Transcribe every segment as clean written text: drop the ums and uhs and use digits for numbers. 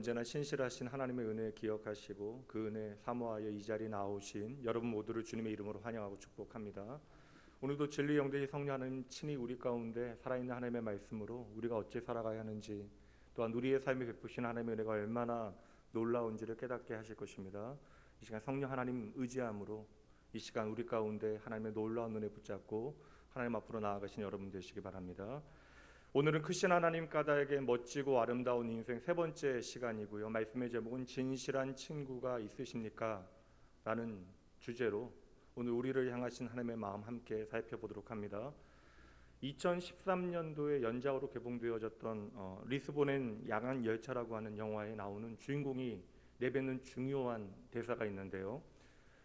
언제나 신실하신 하나님의 은혜 기억하시고 그 은혜 사모하여 이 자리에 나오신 여러분 모두를 주님의 이름으로 환영하고 축복합니다. 오늘도 진리 영대의 성령 하나님 친히 우리 가운데 살아있는 하나님의 말씀으로 우리가 어찌 살아가야 하는지, 또한 우리의 삶에 베푸신 하나님의 은혜가 얼마나 놀라운지를 깨닫게 하실 것입니다. 이 시간 성령 하나님 의지함으로 이 시간 우리 가운데 하나님의 놀라운 은혜 붙잡고 하나님 앞으로 나아가신 여러분 되시기 바랍니다. 오늘은 크신 하나님 까닭에 멋지고 아름다운 인생 세 번째 시간이고요. 말씀의 제목은 진실한 친구가 있으십니까? 라는 주제로 오늘 우리를 향하신 하나님의 마음 함께 살펴보도록 합니다. 2013년도에 연작으로 개봉되어졌던 리스본행 야간 열차라고 하는 영화에 나오는 주인공이 내뱉는 중요한 대사가 있는데요.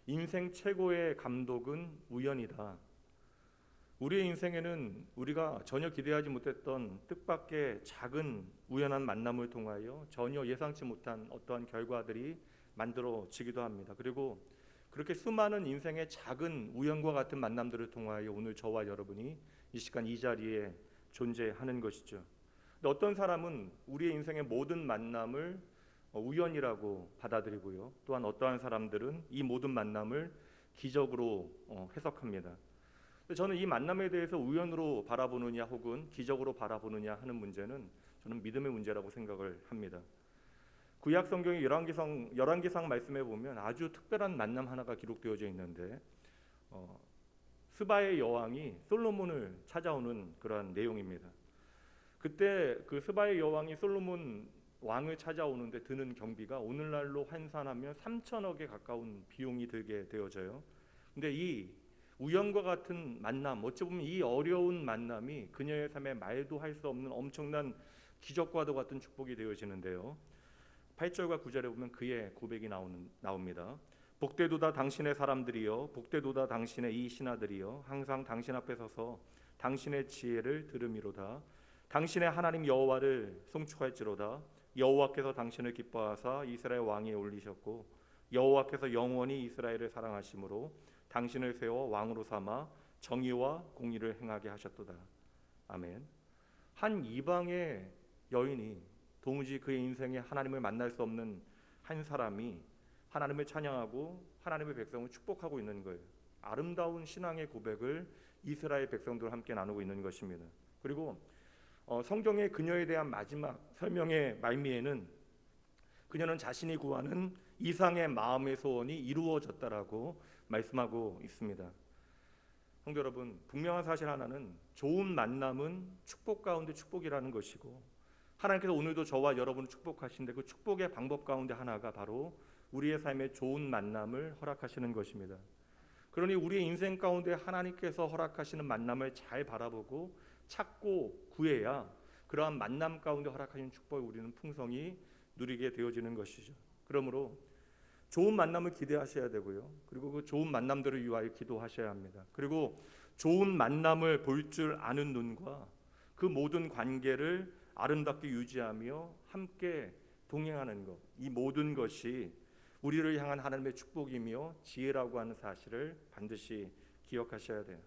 인생 최고의 감독은 우연이다. 우리의 인생에는 우리가 전혀 기대하지 못했던 뜻밖의 작은 우연한 만남을 통하여 전혀 예상치 못한 어떠한 결과들이 만들어지기도 합니다. 그리고 그렇게 수많은 인생의 작은 우연과 같은 만남들을 통하여 오늘 저와 여러분이 이 시간 이 자리에 존재하는 것이죠. 근데 어떤 사람은 우리의 인생의 모든 만남을 우연이라고 받아들이고요. 또한 어떠한 사람들은 이 모든 만남을 기적으로 해석합니다. 저는 이 만남에 대해서 우연으로 바라보느냐 혹은 기적으로 바라보느냐 하는 문제는 저는 믿음의 문제라고 생각을 합니다. 구약 성경의 열왕기상 말씀에 보면 아주 특별한 만남 하나가 기록되어져 있는데 스바의 여왕이 솔로몬을 찾아오는 그러한 내용입니다. 그때 그 스바의 여왕이 솔로몬 왕을 찾아오는데 드는 경비가 오늘날로 환산하면 3천억에 가까운 비용이 들게 되어져요. 근데 이 우연과 같은 만남, 어찌 보면 이 어려운 만남이 그녀의 삶에 말도 할 수 없는 엄청난 기적과도 같은 축복이 되어지는데요. 8절과 9절에 보면 그의 고백이 나옵니다. 복되도다 당신의 사람들이여, 복되도다 당신의 이 신하들이여, 항상 당신 앞에 서서 당신의 지혜를 들으미로다. 당신의 하나님 여호와를 송축할지로다. 여호와께서 당신을 기뻐하사 이스라엘 왕위에 올리셨고 여호와께서 영원히 이스라엘을 사랑하심으로 당신을 세워 왕으로 삼아 정의와 공의를 행하게 하셨도다. 아멘. 한 이방의 여인이 도무지 그의 인생에 하나님을 만날 수 없는 한 사람이 하나님을 찬양하고 하나님의 백성을 축복하고 있는 거예요. 아름다운 신앙의 고백을 이스라엘 백성들과 함께 나누고 있는 것입니다. 그리고 성경의 그녀에 대한 마지막 설명의 말미에는 그녀는 자신이 구하는 이상의 마음의 소원이 이루어졌다라고 말씀하고 있습니다. 성도 여러분, 분명한 사실 하나는 좋은 만남은 축복 가운데 축복이라는 것이고 하나님께서 오늘도 저와 여러분을 축복하시는데 그 축복의 방법 가운데 하나가 바로 우리의 삶에 좋은 만남을 허락하시는 것입니다. 그러니 우리의 인생 가운데 하나님께서 허락하시는 만남을 잘 바라보고 찾고 구해야 그러한 만남 가운데 허락하신 축복을 우리는 풍성히 누리게 되어지는 것이죠. 그러므로 좋은 만남을 기대하셔야 되고요. 그리고 그 좋은 만남들을 위하여 기도하셔야 합니다. 그리고 좋은 만남을 볼 줄 아는 눈과 그 모든 관계를 아름답게 유지하며 함께 동행하는 것, 이 모든 것이 우리를 향한 하나님의 축복이며 지혜라고 하는 사실을 반드시 기억하셔야 돼요.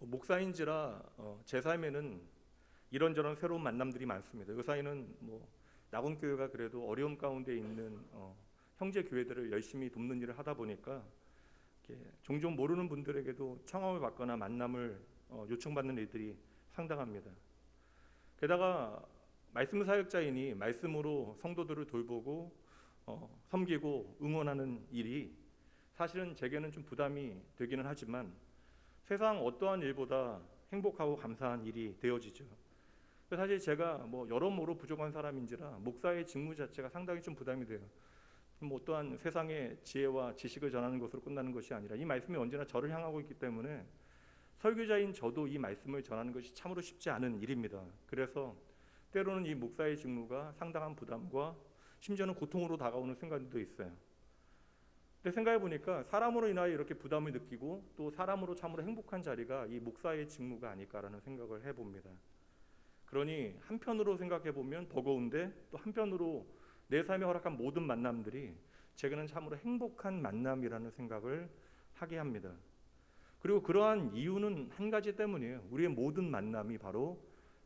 목사인지라 제 삶에는 이런저런 새로운 만남들이 많습니다. 그 사이는 낙원교회가 그래도 어려움 가운데 있는 형제 교회들을 열심히 돕는 일을 하다 보니까 종종 모르는 분들에게도 청함을 받거나 만남을 요청받는 일들이 상당합니다. 게다가 말씀 사역자이니 말씀으로 성도들을 돌보고 섬기고 응원하는 일이 사실은 제게는 좀 부담이 되기는 하지만 세상 어떠한 일보다 행복하고 감사한 일이 되어지죠. 사실 제가 여러모로 부족한 사람인지라 목사의 직무 자체가 상당히 좀 부담이 돼요. 어떠한 세상의 지혜와 지식을 전하는 것으로 끝나는 것이 아니라 이 말씀이 언제나 저를 향하고 있기 때문에 설교자인 저도 이 말씀을 전하는 것이 참으로 쉽지 않은 일입니다. 그래서 때로는 이 목사의 직무가 상당한 부담과 심지어는 고통으로 다가오는 순간도 있어요. 근데 생각해 보니까 사람으로 인하여 이렇게 부담을 느끼고 또 사람으로 참으로 행복한 자리가 이 목사의 직무가 아닐까라는 생각을 해봅니다. 그러니 한편으로 생각해 보면 버거운데 또 한편으로 내 삶에 허락한 모든 만남들이 제게는 참으로 행복한 만남이라는 생각을 하게 합니다. 그리고 그러한 이유는 한 가지 때문이에요. 우리의 모든 만남이 바로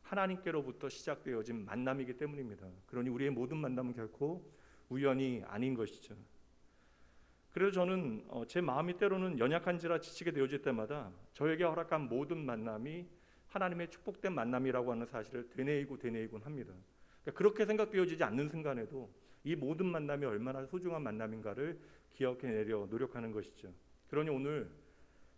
하나님께로부터 시작되어진 만남이기 때문입니다. 그러니 우리의 모든 만남은 결코 우연이 아닌 것이죠. 그래서 저는 제 마음이 때로는 연약한지라 지치게 되어질 때마다 저에게 허락한 모든 만남이 하나님의 축복된 만남이라고 하는 사실을 되뇌이곤 합니다. 그러니까 그렇게 생각되어지지 않는 순간에도 이 모든 만남이 얼마나 소중한 만남인가를 기억해내려 노력하는 것이죠. 그러니 오늘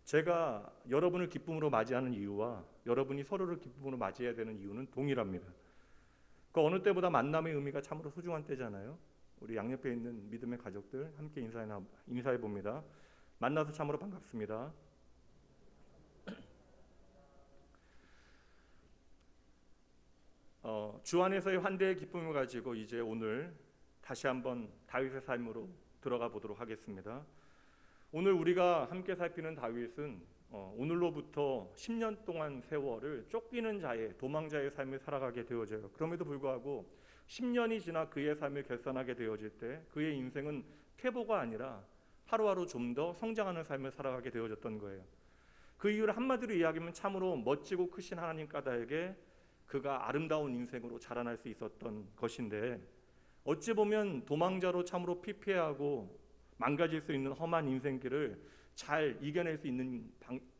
제가 여러분을 기쁨으로 맞이하는 이유와 여러분이 서로를 기쁨으로 맞이해야 되는 이유는 동일합니다. 그 어느 때보다 만남의 의미가 참으로 소중한 때잖아요. 우리 양옆에 있는 믿음의 가족들 함께 인사해 봅니다. 만나서 참으로 반갑습니다. 주 안에서의 환대의 기쁨을 가지고 이제 오늘 다시 한번 다윗의 삶으로 들어가 보도록 하겠습니다. 오늘 우리가 함께 살피는 다윗은 오늘로부터 10년 동안 세월을 쫓기는 자의 도망자의 삶을 살아가게 되어져요. 그럼에도 불구하고 10년이 지나 그의 삶을 결산하게 되어질 때 그의 인생은 퇴보가 아니라 하루하루 좀 더 성장하는 삶을 살아가게 되어졌던 거예요. 그 이유를 한마디로 이야기하면 참으로 멋지고 크신 하나님 까닭에 그가 아름다운 인생으로 자라날 수 있었던 것인데, 어찌 보면 도망자로 참으로 피폐하고 망가질 수 있는 험한 인생길을 잘 이겨낼 수 있는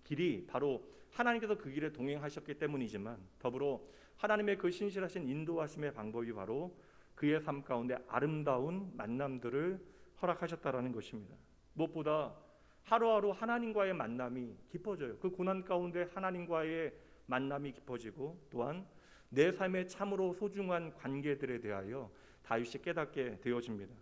길이 바로 하나님께서 그 길에 동행하셨기 때문이지만, 더불어 하나님의 그 신실하신 인도하심의 방법이 바로 그의 삶 가운데 아름다운 만남들을 허락하셨다라는 것입니다. 무엇보다 하루하루 하나님과의 만남이 깊어져요. 그 고난 가운데 하나님과의 만남이 깊어지고, 또한 내 삶의 참으로 소중한 관계들에 대하여 다윗이 깨닫게 되어집니다.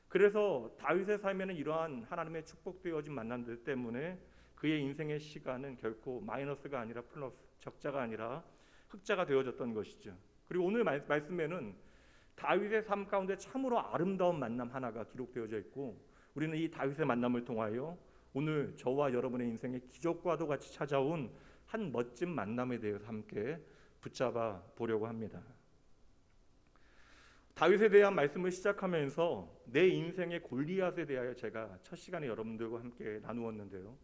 그래서 다윗의 삶에는 이러한 하나님의 축복되어진 만남들 때문에 그의 인생의 시간은 결코 마이너스가 아니라 플러스, 적자가 아니라 흑자가 되어졌던 것이죠. 그리고 오늘 말씀에는 다윗의 삶 가운데 참으로 아름다운 만남 하나가 기록되어져 있고, 우리는 이 다윗의 만남을 통하여 오늘 저와 여러분의 인생의 기적과도 같이 찾아온 한 멋진 만남에 대해서 함께 붙잡아 보려고 합니다. 다윗에 대한 말씀을 시작하면서 내 인생의 골리앗에 대하여 제가 첫 시간에 여러분들과 함께 나누었는데요.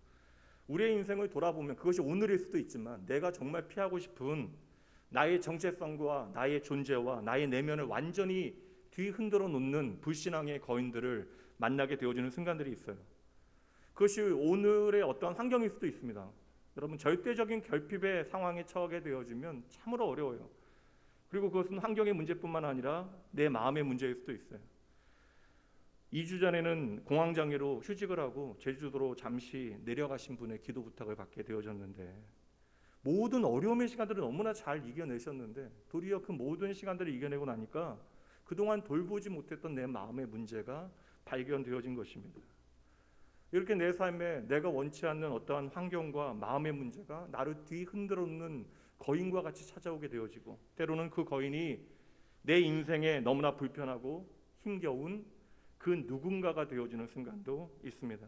우리의 인생을 돌아보면 그것이 오늘일 수도 있지만 내가 정말 피하고 싶은 나의 정체성과 나의 존재와 나의 내면을 완전히 뒤흔들어 놓는 불신앙의 거인들을 만나게 되어지는 순간들이 있어요. 그것이 오늘의 어떤 환경일 수도 있습니다. 여러분, 절대적인 결핍의 상황에 처하게 되어지면 참으로 어려워요. 그리고 그것은 환경의 문제뿐만 아니라 내 마음의 문제일 수도 있어요. 2주 전에는 공황장애로 휴직을 하고 제주도로 잠시 내려가신 분의 기도 부탁을 받게 되어졌는데, 모든 어려움의 시간들을 너무나 잘 이겨내셨는데 도리어 그 모든 시간들을 이겨내고 나니까 그동안 돌보지 못했던 내 마음의 문제가 발견되어진 것입니다. 이렇게 내 삶에 내가 원치 않는 어떠한 환경과 마음의 문제가 나를 뒤흔들어 놓는 거인과 같이 찾아오게 되어지고, 때로는 그 거인이 내 인생에 너무나 불편하고 힘겨운 그 누군가가 되어지는 순간도 있습니다.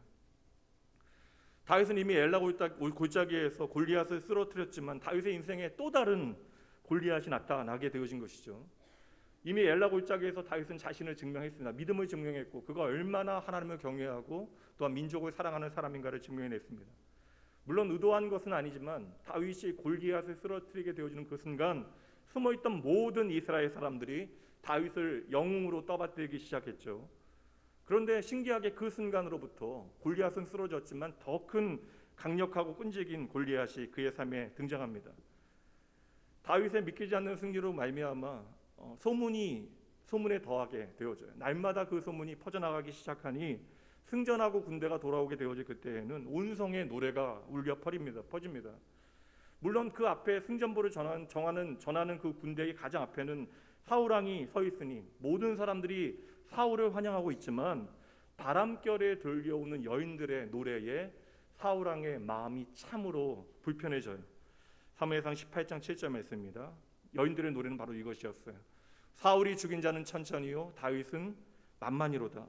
다윗은 이미 엘라 골짜기에서 골리앗을 쓰러뜨렸지만 다윗의 인생에 또 다른 골리앗이 나타나게 되어진 것이죠. 이미 엘라 골짜기에서 다윗은 자신을 증명했습니다. 믿음을 증명했고, 그가 얼마나 하나님을 경외하고 또한 민족을 사랑하는 사람인가를 증명해냈습니다. 물론 의도한 것은 아니지만 다윗이 골리앗을 쓰러뜨리게 되어지는 그 순간 숨어있던 모든 이스라엘 사람들이 다윗을 영웅으로 떠받들기 시작했죠. 그런데 신기하게 그 순간으로부터 골리앗은 쓰러졌지만 더 큰 강력하고 끈질긴 골리앗이 그의 삶에 등장합니다. 다윗의 믿기지 않는 승리로 말미암아 소문에 더하게 되어져요. 날마다 그 소문이 퍼져나가기 시작하니 승전하고 군대가 돌아오게 되어질 그때에는 온 성의 노래가 울려 퍼집니다. 물론 그 앞에 승전보를 전하는 그 군대의 가장 앞에는 사울왕이 서 있으니 모든 사람들이 사울을 환영하고 있지만 바람결에 들려오는 여인들의 노래에 사울왕의 마음이 참으로 불편해져요. 사무엘상 18장 7절 말씀입니다. 여인들의 노래는 바로 이것이었어요. 사울이 죽인 자는 천천히요 다윗은 만만히로다.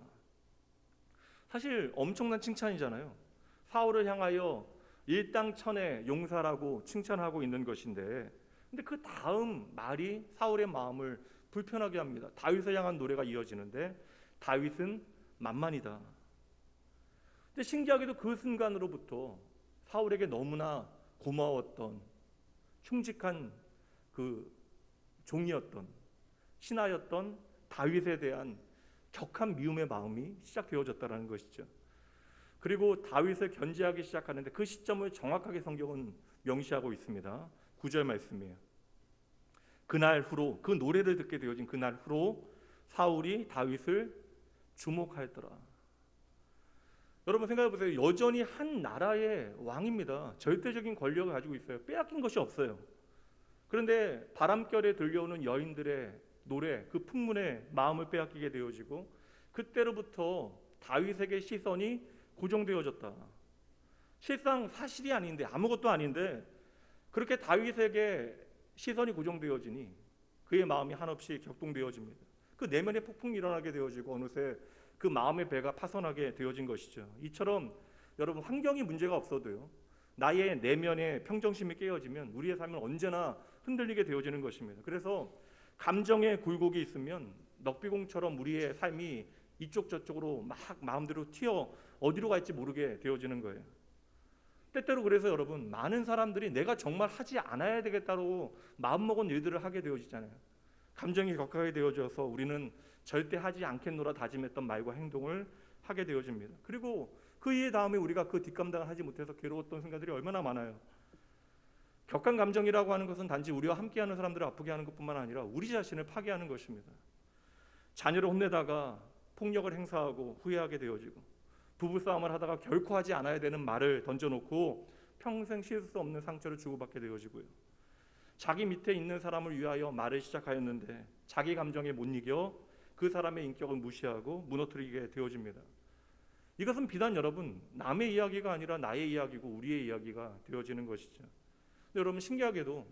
사실 엄청난 칭찬이잖아요. 사울을 향하여 일당천의 용사라고 칭찬하고 있는 것인데, 근데 그 다음 말이 사울의 마음을 불편하게 합니다. 다윗을 향한 노래가 이어지는데 다윗은 만만이다. 근데 신기하게도 그 순간으로부터 사울에게 너무나 고마웠던 충직한 그 종이었던 신하였던 다윗에 대한 격한 미움의 마음이 시작되어졌다는 것이죠. 그리고 다윗을 견제하기 시작하는데 그 시점을 정확하게 성경은 명시하고 있습니다. 9절 말씀이에요. 그날 후로, 그 노래를 듣게 되어진 그날 후로 사울이 다윗을 주목하였더라. 여러분 생각해 보세요. 여전히 한 나라의 왕입니다. 절대적인 권력을 가지고 있어요. 빼앗긴 것이 없어요. 그런데 바람결에 들려오는 여인들의 노래, 그 풍문에 마음을 빼앗기게 되어지고 그때로부터 다윗에게 시선이 고정되어졌다. 실상 사실이 아닌데, 아무것도 아닌데 그렇게 다윗에게 시선이 고정되어지니 그의 마음이 한없이 격동되어집니다. 그 내면의 폭풍이 일어나게 되어지고 어느새 그 마음의 배가 파손하게 되어진 것이죠. 이처럼 여러분 환경이 문제가 없어도요, 나의 내면의 평정심이 깨어지면 우리의 삶은 언제나 흔들리게 되어지는 것입니다. 그래서 감정의 굴곡이 있으면 넉비공처럼 우리의 삶이 이쪽 저쪽으로 막 마음대로 튀어 어디로 갈지 모르게 되어지는 거예요. 때때로 그래서 여러분 많은 사람들이 내가 정말 하지 않아야 되겠다고 마음먹은 일들을 하게 되어지잖아요. 감정이 격하게 되어져서 우리는 절대 하지 않겠노라 다짐했던 말과 행동을 하게 되어집니다. 그리고 그 이해 다음에 우리가 그 뒷감당을 하지 못해서 괴로웠던 순간들이 얼마나 많아요. 격한 감정이라고 하는 것은 단지 우리와 함께하는 사람들을 아프게 하는 것뿐만 아니라 우리 자신을 파괴하는 것입니다. 자녀를 혼내다가 폭력을 행사하고 후회하게 되어지고, 부부싸움을 하다가 결코 하지 않아야 되는 말을 던져놓고 평생 씻을 수 없는 상처를 주고받게 되어지고요. 자기 밑에 있는 사람을 위하여 말을 시작하였는데 자기 감정에 못 이겨 그 사람의 인격을 무시하고 무너뜨리게 되어집니다. 이것은 비단 여러분 남의 이야기가 아니라 나의 이야기고 우리의 이야기가 되어지는 것이죠. 근데 여러분 신기하게도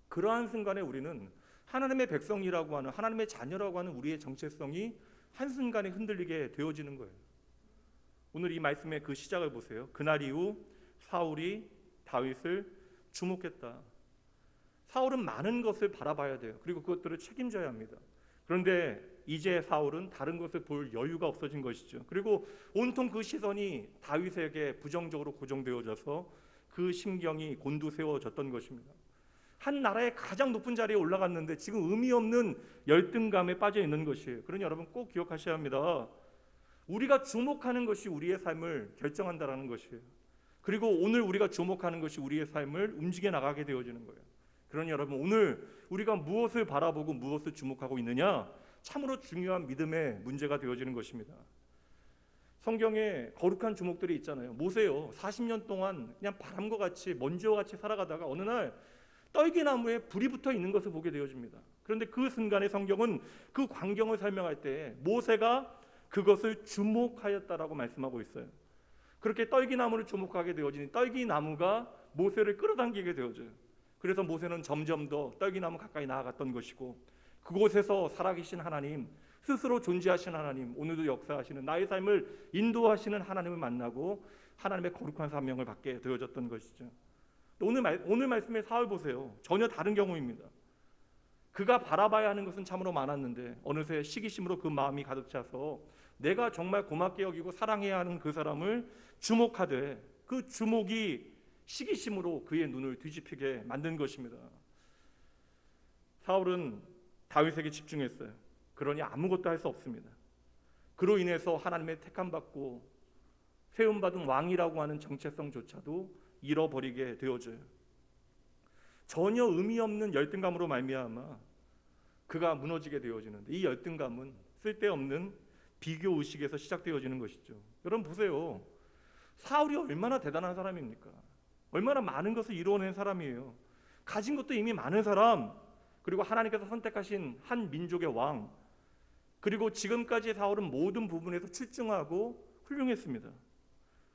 그러한 순간에 우리는 하나님의 백성이라고 하는, 하나님의 자녀라고 하는 우리의 정체성이 한순간에 흔들리게 되어지는 거예요. 오늘 이 말씀의 그 시작을 보세요. 그날 이후 사울이 다윗을 주목했다. 사울은 많은 것을 바라봐야 돼요. 그리고 그것들을 책임져야 합니다. 그런데 이제 사울은 다른 것을 볼 여유가 없어진 것이죠. 그리고 온통 그 시선이 다윗에게 부정적으로 고정되어져서 그 심경이 곤두세워졌던 것입니다. 한 나라의 가장 높은 자리에 올라갔는데 지금 의미 없는 열등감에 빠져 있는 것이에요. 그러니 여러분 꼭 기억하셔야 합니다. 우리가 주목하는 것이 우리의 삶을 결정한다라는 것이에요. 그리고 오늘 우리가 주목하는 것이 우리의 삶을 움직여 나가게 되어지는 거예요. 그러니 여러분 오늘 우리가 무엇을 바라보고 무엇을 주목하고 있느냐, 참으로 중요한 믿음의 문제가 되어지는 것입니다. 성경에 거룩한 주목들이 있잖아요. 모세요. 40년 동안 그냥 바람과 같이 먼지와 같이 살아가다가 어느 날 떨기나무에 불이 붙어 있는 것을 보게 되어집니다. 그런데 그 순간에 성경은 그 광경을 설명할 때 모세가 그것을 주목하였다라고 말씀하고 있어요. 그렇게 떨기나무를 주목하게 되어지니 떨기나무가 모세를 끌어당기게 되어져요. 그래서 모세는 점점 더 떨기나무 가까이 나아갔던 것이고, 그곳에서 살아계신 하나님, 스스로 존재하신 하나님, 오늘도 역사하시는 나의 삶을 인도하시는 하나님을 만나고 하나님의 거룩한 사명을 받게 되어졌던 것이죠. 오늘 말씀의 사울 보세요. 전혀 다른 경우입니다. 그가 바라봐야 하는 것은 참으로 많았는데 어느새 시기심으로 그 마음이 가득 차서 내가 정말 고맙게 여기고 사랑해야 하는 그 사람을 주목하되 그 주목이 시기심으로 그의 눈을 뒤집히게 만든 것입니다. 사울은 다윗에게 집중했어요. 그러니 아무것도 할 수 없습니다. 그로 인해서 하나님의 택함받고 세움받은 왕이라고 하는 정체성조차도 잃어버리게 되어져요. 전혀 의미 없는 열등감으로 말미암아 그가 무너지게 되어지는데, 이 열등감은 쓸데없는 비교 의식에서 시작되어지는 것이죠. 여러분 보세요. 사울이 얼마나 대단한 사람입니까? 얼마나 많은 것을 이루어낸 사람이에요. 가진 것도 이미 많은 사람, 그리고 하나님께서 선택하신 한 민족의 왕, 그리고 지금까지 사울은 모든 부분에서 출중하고 훌륭했습니다.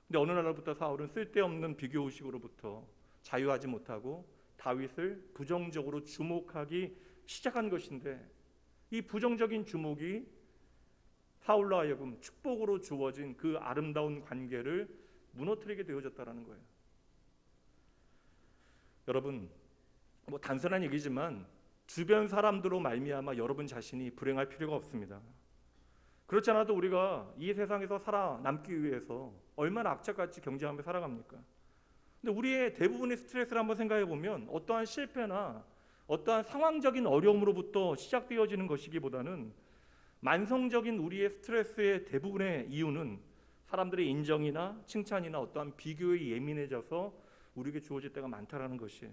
근데 어느 날부터 사울은 쓸데없는 비교 의식으로부터 자유하지 못하고 다윗을 부정적으로 주목하기 시작한 것인데, 이 부정적인 주목이 사울로 하여금 축복으로 주어진 그 아름다운 관계를 무너뜨리게 되어졌다는 거예요. 여러분, 뭐 단순한 얘기지만 주변 사람들로 말미암아 여러분 자신이 불행할 필요가 없습니다. 그렇지 않아도 우리가 이 세상에서 살아남기 위해서 얼마나 악착같이 경쟁하며 살아갑니까? 근데 우리의 대부분의 스트레스를 한번 생각해 보면 어떠한 실패나 어떠한 상황적인 어려움으로부터 시작되어지는 것이기보다는 만성적인 우리의 스트레스의 대부분의 이유는 사람들의 인정이나 칭찬이나 어떠한 비교에 예민해져서 우리에게 주어질 때가 많다라는 것이에요.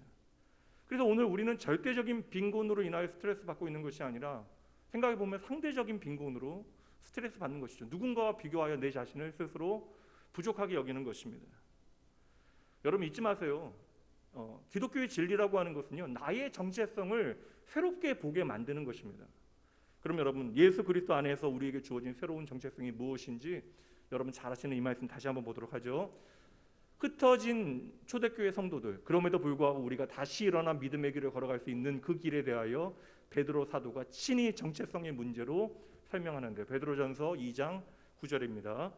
그래서 오늘 우리는 절대적인 빈곤으로 인하여 스트레스 받고 있는 것이 아니라 생각해 보면 상대적인 빈곤으로 스트레스 받는 것이죠. 누군가와 비교하여 내 자신을 스스로 부족하게 여기는 것입니다. 여러분 잊지 마세요. 기독교의 진리라고 하는 것은요, 나의 정체성을 새롭게 보게 만드는 것입니다. 그럼 여러분, 예수 그리스도 안에서 우리에게 주어진 새로운 정체성이 무엇인지 여러분 잘 아시는 이 말씀 다시 한번 보도록 하죠. 흩어진 초대교회 성도들, 그럼에도 불구하고 우리가 다시 일어나 믿음의 길을 걸어갈 수 있는 그 길에 대하여 베드로 사도가 친히 정체성의 문제로 설명하는데, 베드로전서 2장 9절입니다.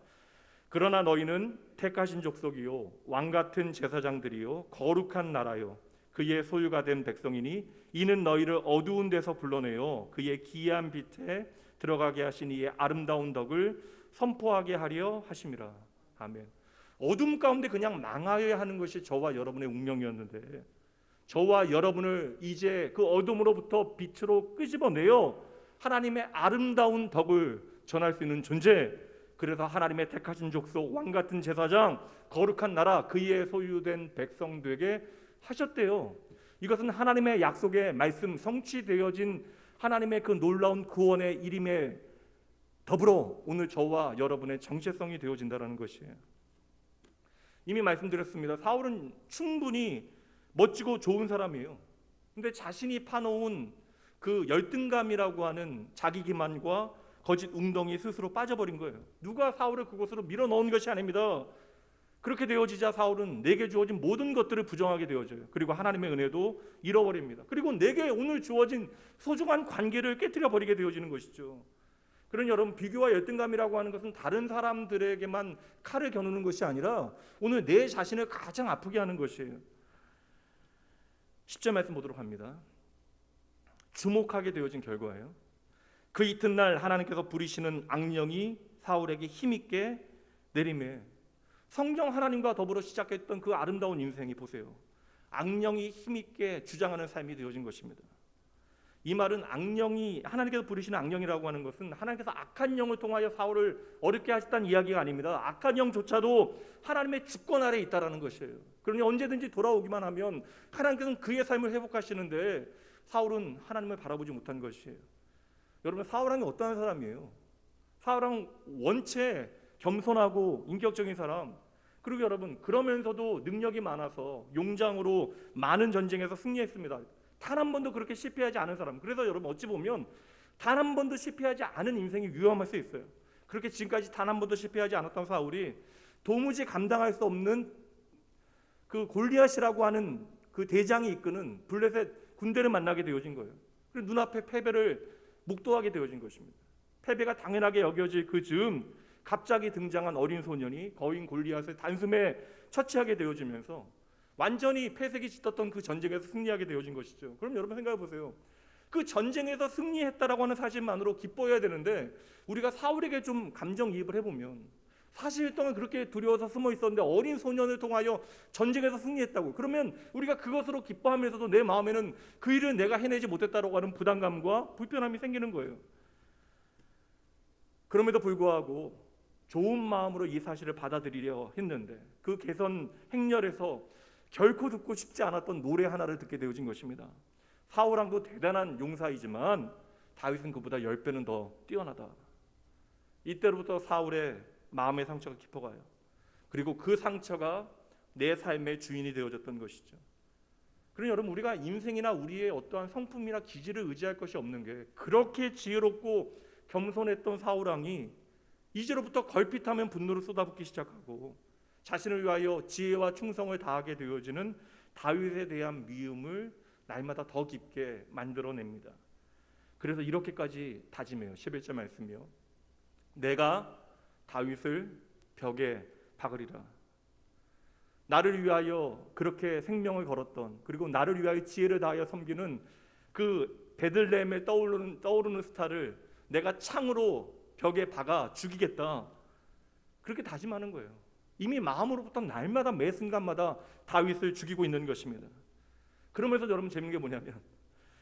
그러나 너희는 택하신 족속이요 왕같은 제사장들이요 거룩한 나라요 그의 소유가 된 백성이니 이는 너희를 어두운 데서 불러내어 그의 기이한 빛에 들어가게 하신 이의 아름다운 덕을 선포하게 하려 하심이라. 아멘. 어둠 가운데 그냥 망하여야 하는 것이 저와 여러분의 운명이었는데, 저와 여러분을 이제 그 어둠으로부터 빛으로 끄집어내어 하나님의 아름다운 덕을 전할 수 있는 존재, 그래서 하나님의 택하신 족속, 왕같은 제사장, 거룩한 나라, 그의 소유된 백성 되게 하셨대요. 이것은 하나님의 약속의 말씀, 성취되어진 하나님의 그 놀라운 구원의 일임에 더불어 오늘 저와 여러분의 정체성이 되어진다는 것이에요. 이미 말씀드렸습니다. 사울은 충분히 멋지고 좋은 사람이에요. 근데 자신이 파놓은 그 열등감이라고 하는 자기 기만과 거짓 웅덩이 스스로 빠져버린 거예요. 누가 사울을 그곳으로 밀어넣은 것이 아닙니다. 그렇게 되어지자 사울은 내게 주어진 모든 것들을 부정하게 되어져요. 그리고 하나님의 은혜도 잃어버립니다. 그리고 내게 오늘 주어진 소중한 관계를 깨뜨려 버리게 되어지는 것이죠. 그러니 여러분, 비교와 열등감이라고 하는 것은 다른 사람들에게만 칼을 겨누는 것이 아니라 오늘 내 자신을 가장 아프게 하는 것이에요. 10절 말씀 보도록 합니다. 주목하게 되어진 결과예요. 그 이튿날 하나님께서 부리시는 악령이 사울에게 힘있게 내리매, 성경 하나님과 더불어 시작했던 그 아름다운 인생이 보세요, 악령이 힘있게 주장하는 삶이 되어진 것입니다. 이 말은 악령이, 하나님께서 부리시는 악령이라고 하는 것은 하나님께서 악한 영을 통하여 사울을 어렵게 하셨다는 이야기가 아닙니다. 악한 영조차도 하나님의 주권 아래에 있다라는 것이에요. 그러니 언제든지 돌아오기만 하면 하나님께서는 그의 삶을 회복하시는데 사울은 하나님을 바라보지 못한 것이에요. 여러분, 사울왕이 어떠한 사람이에요? 사울왕 원체 겸손하고 인격적인 사람, 그리고 여러분 그러면서도 능력이 많아서 용장으로 많은 전쟁에서 승리했습니다. 단 한 번도 그렇게 실패하지 않은 사람. 그래서 여러분 어찌 보면 단 한 번도 실패하지 않은 인생이 위험할 수 있어요. 그렇게 지금까지 단 한 번도 실패하지 않았던 사울이 도무지 감당할 수 없는 그 골리앗이라고 하는 그 대장이 이끄는 블레셋 군대를 만나게 되어진 거예요. 그리고 눈앞에 패배를 목도하게 되어진 것입니다. 패배가 당연하게 여겨질 그 즈음 갑자기 등장한 어린 소년이 거인 골리앗을 단숨에 처치하게 되어지면서 완전히 폐색이 짙었던 그 전쟁에서 승리하게 되어진 것이죠. 그럼 여러분 생각해 보세요. 그 전쟁에서 승리했다라고 하는 사실만으로 기뻐해야 되는데 우리가 사울에게 좀 감정이입을 해보면 40일 동안 그렇게 두려워서 숨어 있었는데 어린 소년을 통하여 전쟁에서 승리했다고, 그러면 우리가 그것으로 기뻐하면서도 내 마음에는 그 일을 내가 해내지 못했다라고 하는 부담감과 불편함이 생기는 거예요. 그럼에도 불구하고 좋은 마음으로 이 사실을 받아들이려 했는데 그 개선 행렬에서 결코 듣고 싶지 않았던 노래 하나를 듣게 되어진 것입니다. 사울왕도 대단한 용사이지만 다윗은 그보다 10배는 더 뛰어나다. 이때로부터 사울의 마음의 상처가 깊어가요. 그리고 그 상처가 내 삶의 주인이 되어졌던 것이죠. 그러니 여러분, 우리가 인생이나 우리의 어떠한 성품이나 기질을 의지할 것이 없는 게, 그렇게 지혜롭고 겸손했던 사울왕이 이제로부터 걸핏하면 분노를 쏟아붓기 시작하고 자신을 위하여 지혜와 충성을 다하게 되어지는 다윗에 대한 미움을 날마다 더 깊게 만들어냅니다. 그래서 이렇게까지 다짐해요. 11절 말씀이요. 내가 다윗을 벽에 박으리라. 나를 위하여 그렇게 생명을 걸었던, 그리고 나를 위하여 지혜를 다하여 섬기는 그 베들레헴에 떠오르는 스타를 내가 창으로 벽에 박아 죽이겠다. 그렇게 다짐하는 거예요. 이미 마음으로부터 날마다 매 순간마다 다윗을 죽이고 있는 것입니다. 그러면서 여러분 재밌는 게 뭐냐면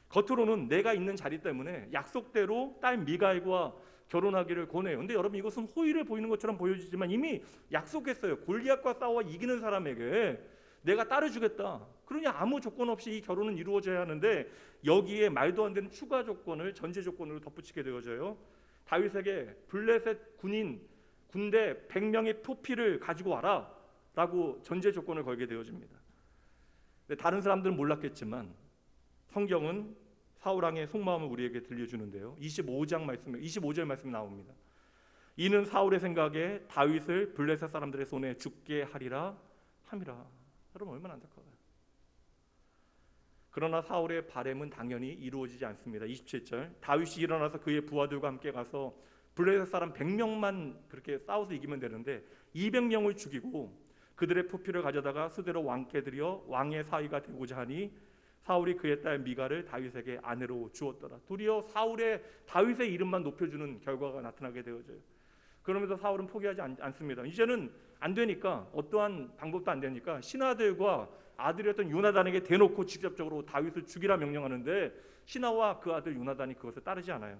겉으로는 내가 있는 자리 때문에 약속대로 딸 미갈과 결혼하기를 권해요. 근데 여러분, 이것은 호의를 보이는 것처럼 보여지지만 이미 약속했어요. 골리앗과 싸워 이기는 사람에게 내가 딸을 주겠다. 그러니 아무 조건 없이 이 결혼은 이루어져야 하는데 여기에 말도 안 되는 추가 조건을 전제 조건으로 덧붙이게 되어져요. 다윗에게 블레셋 군대 100명의 표피를 가지고 와라 라고 전제 조건을 걸게 되어집니다. 근데 다른 사람들은 몰랐겠지만 성경은 사울 왕의 속마음을 우리에게 들려주는데요. 25절 말씀이 나옵니다. 이는 사울의 생각에 다윗을 블레셋 사람들의 손에 죽게 하리라 함이라. 여러분, 얼마나 안타까워요. 그러나 사울의 바램은 당연히 이루어지지 않습니다. 27절, 다윗이 일어나서 그의 부하들과 함께 가서 블레셋 사람 100명만 그렇게 싸워서 이기면 되는데 200명을 죽이고 그들의 표피를 가져다가 수대로 왕께 드려 왕의 사위가 되고자 하니 사울이 그의 딸 미갈을 다윗에게 아내로 주었더라. 도리어 사울의 다윗의 이름만 높여주는 결과가 나타나게 되어져요. 그러면서 사울은 포기하지 않습니다. 이제는 안 되니까, 어떠한 방법도 안 되니까 신하들과 아들이었던 요나단에게 대놓고 직접적으로 다윗을 죽이라 명령하는데 신하와 그 아들 요나단이 그것을 따르지 않아요.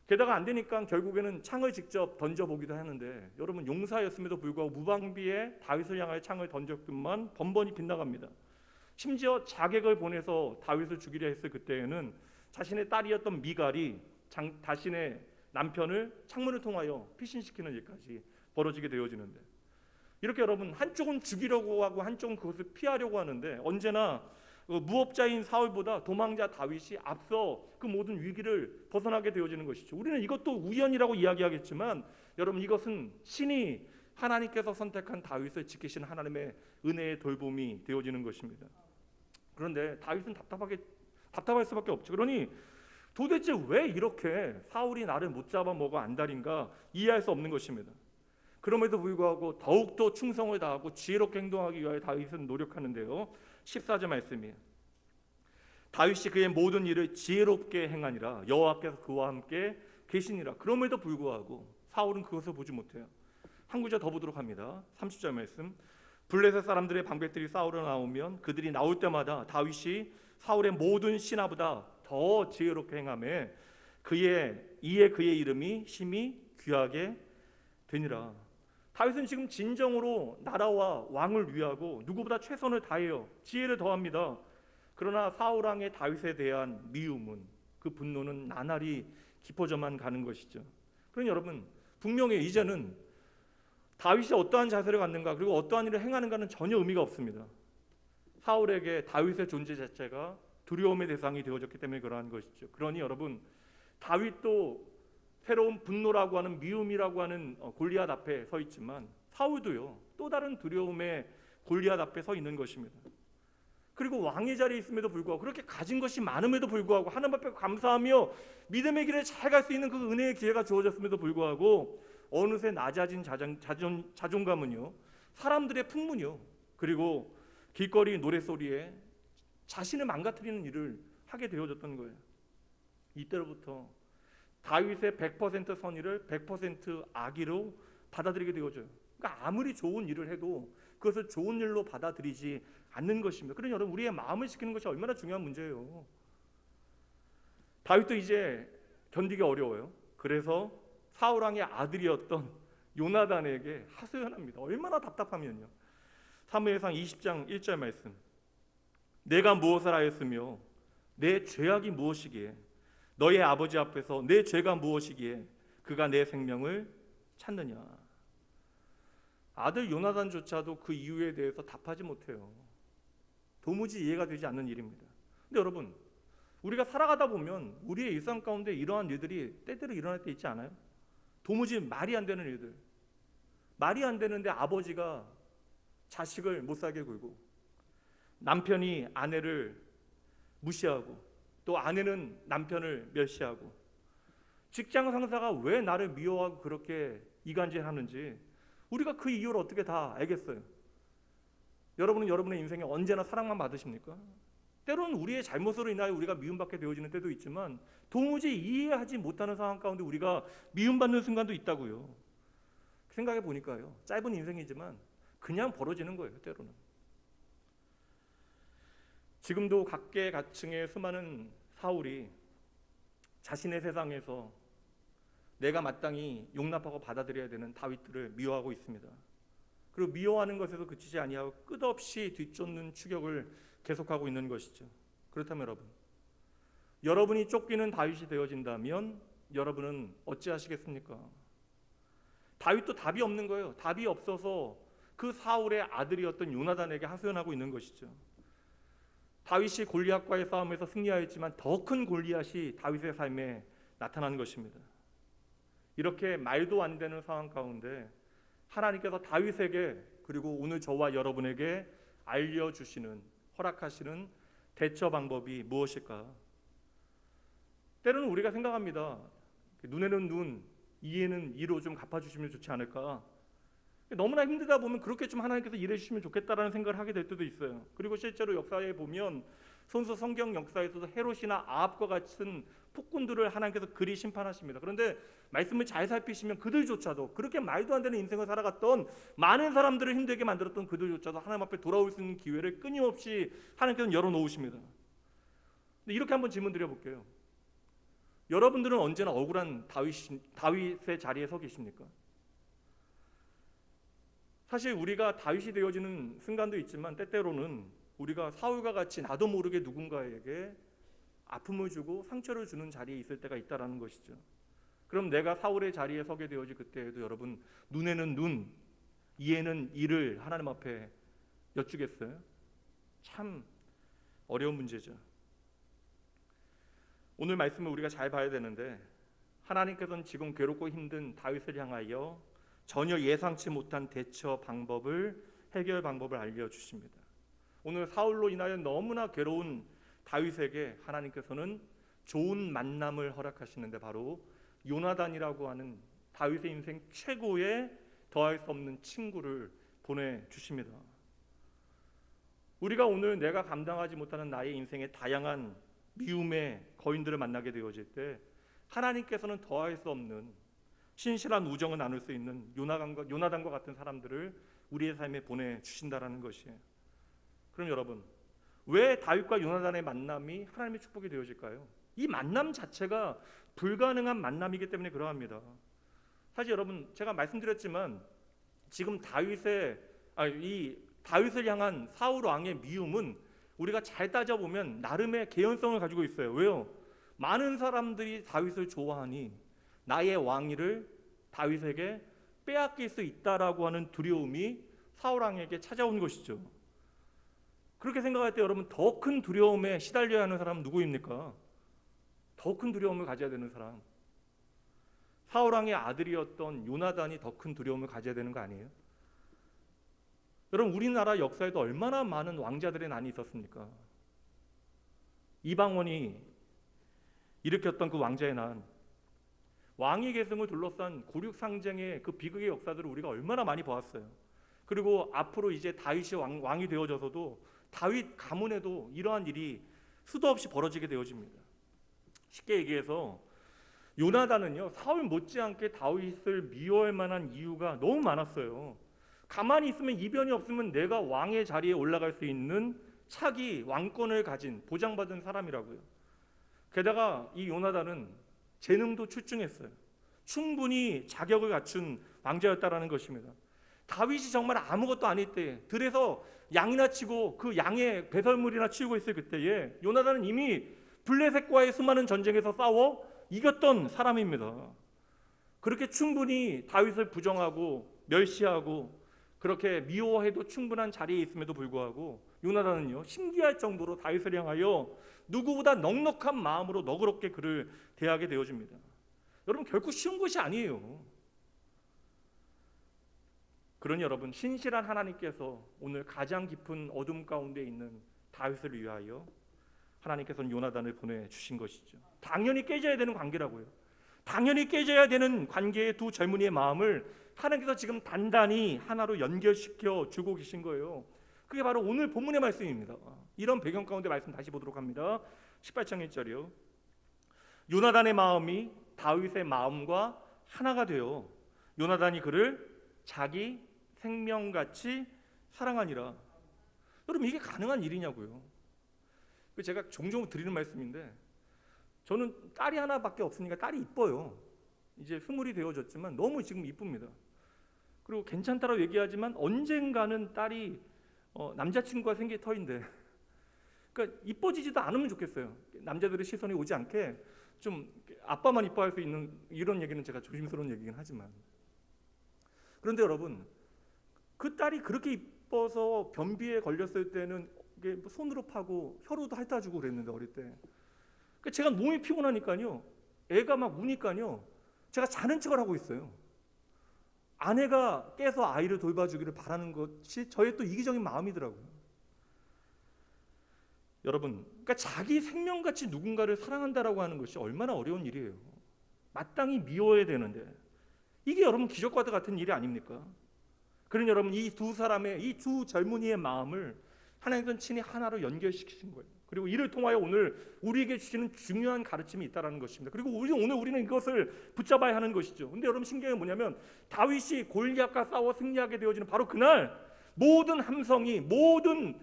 게다가 안 되니까 결국에는 창을 직접 던져보기도 하는데 여러분, 용사였음에도 불구하고 무방비에 다윗을 향하여 창을 던졌건만 번번이 빗나갑니다. 심지어 자객을 보내서 다윗을 죽이려 했을 그때에는 자신의 딸이었던 미갈이 자신의 남편을 창문을 통하여 피신시키는 일까지 벌어지게 되어지는데, 이렇게 여러분, 한쪽은 죽이려고 하고 한쪽은 그것을 피하려고 하는데 언제나 무업자인 사울보다 도망자 다윗이 앞서 그 모든 위기를 벗어나게 되어지는 것이죠. 우리는 이것도 우연이라고 이야기하겠지만 여러분, 이것은 신이 하나님께서 선택한 다윗을 지키시는 하나님의 은혜의 돌봄이 되어지는 것입니다. 그런데 다윗은 답답할 수밖에 없죠. 그러니 도대체 왜 이렇게 사울이 나를 못 잡아먹어 안달인가 이해할 수 없는 것입니다. 그럼에도 불구하고 더욱더 충성을 다하고 지혜롭게 행동하기 위하여 다윗은 노력하는데요. 14절 말씀이에요. 다윗이 그의 모든 일을 지혜롭게 행하니라 여호와께서 그와 함께 계시니라. 그럼에도 불구하고 사울은 그것을 보지 못해요. 한 구절 더 보도록 합니다. 30절 말씀. 블레셋 사람들의 방백들이 싸우러 나오면 그들이 나올 때마다 다윗이 사울의 모든 신하보다 더 지혜롭게 행하며 그의 이름이 심히 귀하게 되니라. 다윗은 지금 진정으로 나라와 왕을 위하고 누구보다 최선을 다해요. 지혜를 더합니다. 그러나 사울 왕의 다윗에 대한 미움은, 그 분노는 나날이 깊어져만 가는 것이죠. 그러니 여러분, 분명히 이제는 다윗이 어떠한 자세를 갖는가 그리고 어떠한 일을 행하는가는 전혀 의미가 없습니다. 사울에게 다윗의 존재 자체가 두려움의 대상이 되어졌기 때문에 그러한 것이죠. 그러니 여러분, 다윗도 새로운 분노라고 하는, 미움이라고 하는 골리앗 앞에 서 있지만 사울도요, 또 다른 두려움의 골리앗 앞에 서 있는 것입니다. 그리고 왕의 자리에 있음에도 불구하고, 그렇게 가진 것이 많음에도 불구하고, 하나님 앞에 감사하며 믿음의 길에 잘 갈 수 있는 그 은혜의 기회가 주어졌음에도 불구하고 어느새 낮아진 자존감은요, 사람들의 풍문이요, 그리고 길거리 노랫소리에 자신을 망가뜨리는 일을 하게 되어졌던 거예요. 이때로부터 다윗의 100% 선의를 100% 악의로 받아들이게 되어져요. 그러니까 아무리 좋은 일을 해도 그것을 좋은 일로 받아들이지 않는 것입니다. 그러니 여러분, 우리의 마음을 지키는 것이 얼마나 중요한 문제예요. 다윗도 이제 견디기 어려워요. 그래서 사울 왕의 아들이었던 요나단에게 하소연합니다. 얼마나 답답하면요. 사무엘상 20장 1절 말씀. 내가 무엇을 하였으며 내 죄악이 무엇이기에 너의 아버지 앞에서 내 죄가 무엇이기에 그가 내 생명을 찾느냐. 아들 요나단조차도 그 이유에 대해서 답하지 못해요. 도무지 이해가 되지 않는 일입니다. 근데 여러분, 우리가 살아가다 보면 우리의 일상 가운데 이러한 일들이 때때로 일어날 때 있지 않아요? 도무지 말이 안 되는 일들. 말이 안 되는데 아버지가 자식을 못 살게 굴고, 남편이 아내를 무시하고, 또 아내는 남편을 멸시하고, 직장 상사가 왜 나를 미워하고 그렇게 이간질하는지 우리가 그 이유를 어떻게 다 알겠어요? 여러분은 여러분의 인생에 언제나 사랑만 받으십니까? 때로는 우리의 잘못으로 인하여 우리가 미움받게 되어지는 때도 있지만 도무지 이해하지 못하는 상황 가운데 우리가 미움받는 순간도 있다고요. 생각해 보니까요, 짧은 인생이지만 그냥 벌어지는 거예요, 때로는. 지금도 각계각층의 수많은 사울이 자신의 세상에서 내가 마땅히 용납하고 받아들여야 되는 다윗들을 미워하고 있습니다. 그리고 미워하는 것에서 그치지 아니하고 끝없이 뒤쫓는 추격을 계속하고 있는 것이죠. 그렇다면 여러분이 쫓기는 다윗이 되어진다면 여러분은 어찌하시겠습니까? 다윗도 답이 없는 거예요. 답이 없어서 그 사울의 아들이었던 요나단에게 하소연하고 있는 것이죠. 다윗이 골리앗과의 싸움에서 승리하였지만 더 큰 골리앗이 다윗의 삶에 나타난 것입니다. 이렇게 말도 안 되는 상황 가운데 하나님께서 다윗에게 그리고 오늘 저와 여러분에게 알려주시는, 허락하시는 대처 방법이 무엇일까? 때로는 우리가 생각합니다. 눈에는 눈, 이에는 이로 좀 갚아주시면 좋지 않을까? 너무나 힘들다 보면 그렇게 좀 하나님께서 일해 주시면 좋겠다라는 생각을 하게 될 때도 있어요. 그리고 실제로 역사에 보면 손수 성경 역사에서도 헤롯이나 아합과 같은 폭군들을 하나님께서 그리 심판하십니다. 그런데 말씀을 잘 살피시면 그들조차도 그렇게 말도 안 되는 인생을 살아갔던 많은 사람들을 힘들게 만들었던 그들조차도 하나님 앞에 돌아올 수 있는 기회를 끊임없이 하나님께서는 열어놓으십니다. 근데 이렇게 한번 질문 드려볼게요. 여러분들은 언제나 억울한 다윗의 자리에 서 계십니까? 사실 우리가 다윗이 되어지는 순간도 있지만 때때로는 우리가 사울과 같이 나도 모르게 누군가에게 아픔을 주고 상처를 주는 자리에 있을 때가 있다라는 것이죠. 그럼 내가 사울의 자리에 서게 되어질 그때에도 여러분 눈에는 눈, 이에는 이를 하나님 앞에 여쭈겠어요? 참 어려운 문제죠. 오늘 말씀을 우리가 잘 봐야 되는데 하나님께서는 지금 괴롭고 힘든 다윗을 향하여 전혀 예상치 못한 대처 방법을, 해결 방법을 알려주십니다. 오늘 사울로 인하여 너무나 괴로운 다윗에게 하나님께서는 좋은 만남을 허락하시는데 바로 요나단이라고 하는 다윗의 인생 최고의 더할 수 없는 친구를 보내주십니다. 우리가 오늘 내가 감당하지 못하는 나의 인생의 다양한 미움의 거인들을 만나게 되어질 때 하나님께서는 더할 수 없는 신실한 우정을 나눌 수 있는 요나단과 같은 사람들을 우리의 삶에 보내주신다라는 것이에요. 그럼 여러분, 왜 다윗과 요나단의 만남이 하나님의 축복이 되어질까요? 이 만남 자체가 불가능한 만남이기 때문에 그러합니다. 사실 여러분, 제가 말씀드렸지만 지금 이 다윗을 향한 사울 왕의 미움은 우리가 잘 따져보면 나름의 개연성을 가지고 있어요. 왜요? 많은 사람들이 다윗을 좋아하니 나의 왕위를 다윗에게 빼앗길 수 있다라고 하는 두려움이 사울 왕에게 찾아온 것이죠. 그렇게 생각할 때 여러분 더 큰 두려움에 시달려야 하는 사람은 누구입니까? 더 큰 두려움을 가져야 되는 사람. 사울 왕의 아들이었던 요나단이 더 큰 두려움을 가져야 되는 거 아니에요? 여러분 우리나라 역사에도 얼마나 많은 왕자들의 난이 있었습니까? 이방원이 일으켰던 그 왕자의 난, 왕위 계승을 둘러싼 고륙상쟁의 그 비극의 역사들을 우리가 얼마나 많이 보았어요. 그리고 앞으로 이제 다윗이 왕이 되어져서도 다윗 가문에도 이러한 일이 수도 없이 벌어지게 되어집니다. 쉽게 얘기해서 요나단은요 사울 못지않게 다윗을 미워할 만한 이유가 너무 많았어요. 가만히 있으면 이변이 없으면 내가 왕의 자리에 올라갈 수 있는 차기 왕권을 가진 보장받은 사람이라고요. 게다가 이 요나단은 재능도 출중했어요. 충분히 자격을 갖춘 왕자였다라는 것입니다. 다윗이 정말 아무것도 아닐 때 들에서 양이나 치고 그 양의 배설물이나 치우고 있을 그때에 요나단은 이미 블레셋과의 수많은 전쟁에서 싸워 이겼던 사람입니다. 그렇게 충분히 다윗을 부정하고 멸시하고 그렇게 미워해도 충분한 자리에 있음에도 불구하고 요나단은요 신기할 정도로 다윗을 향하여 누구보다 넉넉한 마음으로 너그럽게 그를 대하게 되어집니다. 여러분 결코 쉬운 것이 아니에요. 그러니 여러분 신실한 하나님께서 오늘 가장 깊은 어둠 가운데 있는 다윗을 위하여 하나님께서는 요나단을 보내주신 것이죠. 당연히 깨져야 되는 관계라고요. 당연히 깨져야 되는 관계의 두 젊은이의 마음을 하나님께서 지금 단단히 하나로 연결시켜 주고 계신 거예요. 그게 바로 오늘 본문의 말씀입니다. 이런 배경 가운데 말씀 다시 보도록 합니다. 18장 1절이요. 요나단의 마음이 다윗의 마음과 하나가 되어 요나단이 그를 자기 생명같이 사랑하니라. 여러분 이게 가능한 일이냐고요. 제가 종종 드리는 말씀인데 저는 딸이 하나밖에 없으니까 딸이 이뻐요. 이제 20이 되어졌지만 너무 지금 이쁩니다. 그리고 괜찮다라고 얘기하지만 언젠가는 딸이 남자친구가 생길 터인데, 그러니까 이뻐지지도 않으면 좋겠어요. 남자들의 시선이 오지 않게 좀 아빠만 이뻐할 수 있는, 이런 얘기는 제가 조심스러운 얘기긴 하지만, 그런데 여러분, 그 딸이 그렇게 이뻐서 변비에 걸렸을 때는 이게 손으로 파고 혀로도 핥아주고 그랬는데, 어릴 때. 그러니까 제가 몸이 피곤하니까요, 애가 막 우니까요, 제가 자는 척을 하고 있어요. 아내가 깨서 아이를 돌봐주기를 바라는 것이 저의 또 이기적인 마음이더라고요. 여러분, 그러니까 자기 생명같이 누군가를 사랑한다라고 하는 것이 얼마나 어려운 일이에요. 마땅히 미워야 되는데, 이게 여러분 기적과 같은 일이 아닙니까? 그런 여러분, 이 두 사람의, 이 두 젊은이의 마음을 하나님께서는 친히 하나로 연결시키신 거예요. 그리고 이를 통하여 오늘 우리에게 주시는 중요한 가르침이 있다는 것입니다. 그리고 오늘 우리는 이것을 붙잡아야 하는 것이죠. 근데 여러분, 신기한 게 뭐냐면, 다윗이 골리앗과 싸워 승리하게 되어지는 바로 그날, 모든 함성이, 모든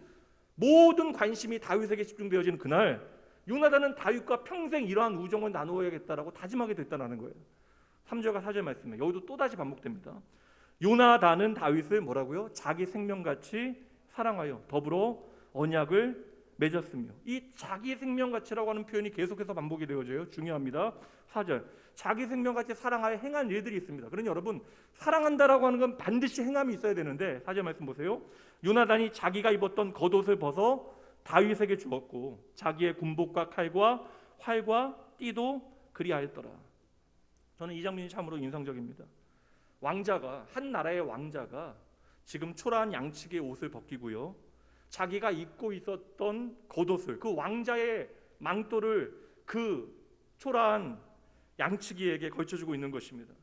관심이 다윗에게 집중되어지는 그날, 요나단은 다윗과 평생 이러한 우정을 나누어야겠다라고 다짐하게 됐다는 거예요. 3절과 4절 말씀에 여기도 또다시 반복됩니다. 요나단은 다윗을 뭐라고요? 자기 생명같이 사랑하여 더불어 언약을 맺었으며, 이 자기 생명같이라고 하는 표현이 계속해서 반복이 되어져요. 중요합니다. 4절, 자기 생명같이 사랑하여 행한 일들이 있습니다. 그러니 여러분, 사랑한다라고 하는 건 반드시 행함이 있어야 되는데, 4절 말씀 보세요. 요나단이 자기가 입었던 겉옷을 벗어 다윗에게 주었고 자기의 군복과 칼과 활과 띠도 그리하였더라. 저는 이 장면이 참으로 인상적입니다. 왕자가, 한 나라의 왕자가 지금 초라한 양측의 옷을 벗기고요, 자기가 입고 있었던 겉옷을, 그 왕자의 망토를 그 초라한 양치기에게 걸쳐주고 있는 것입니다.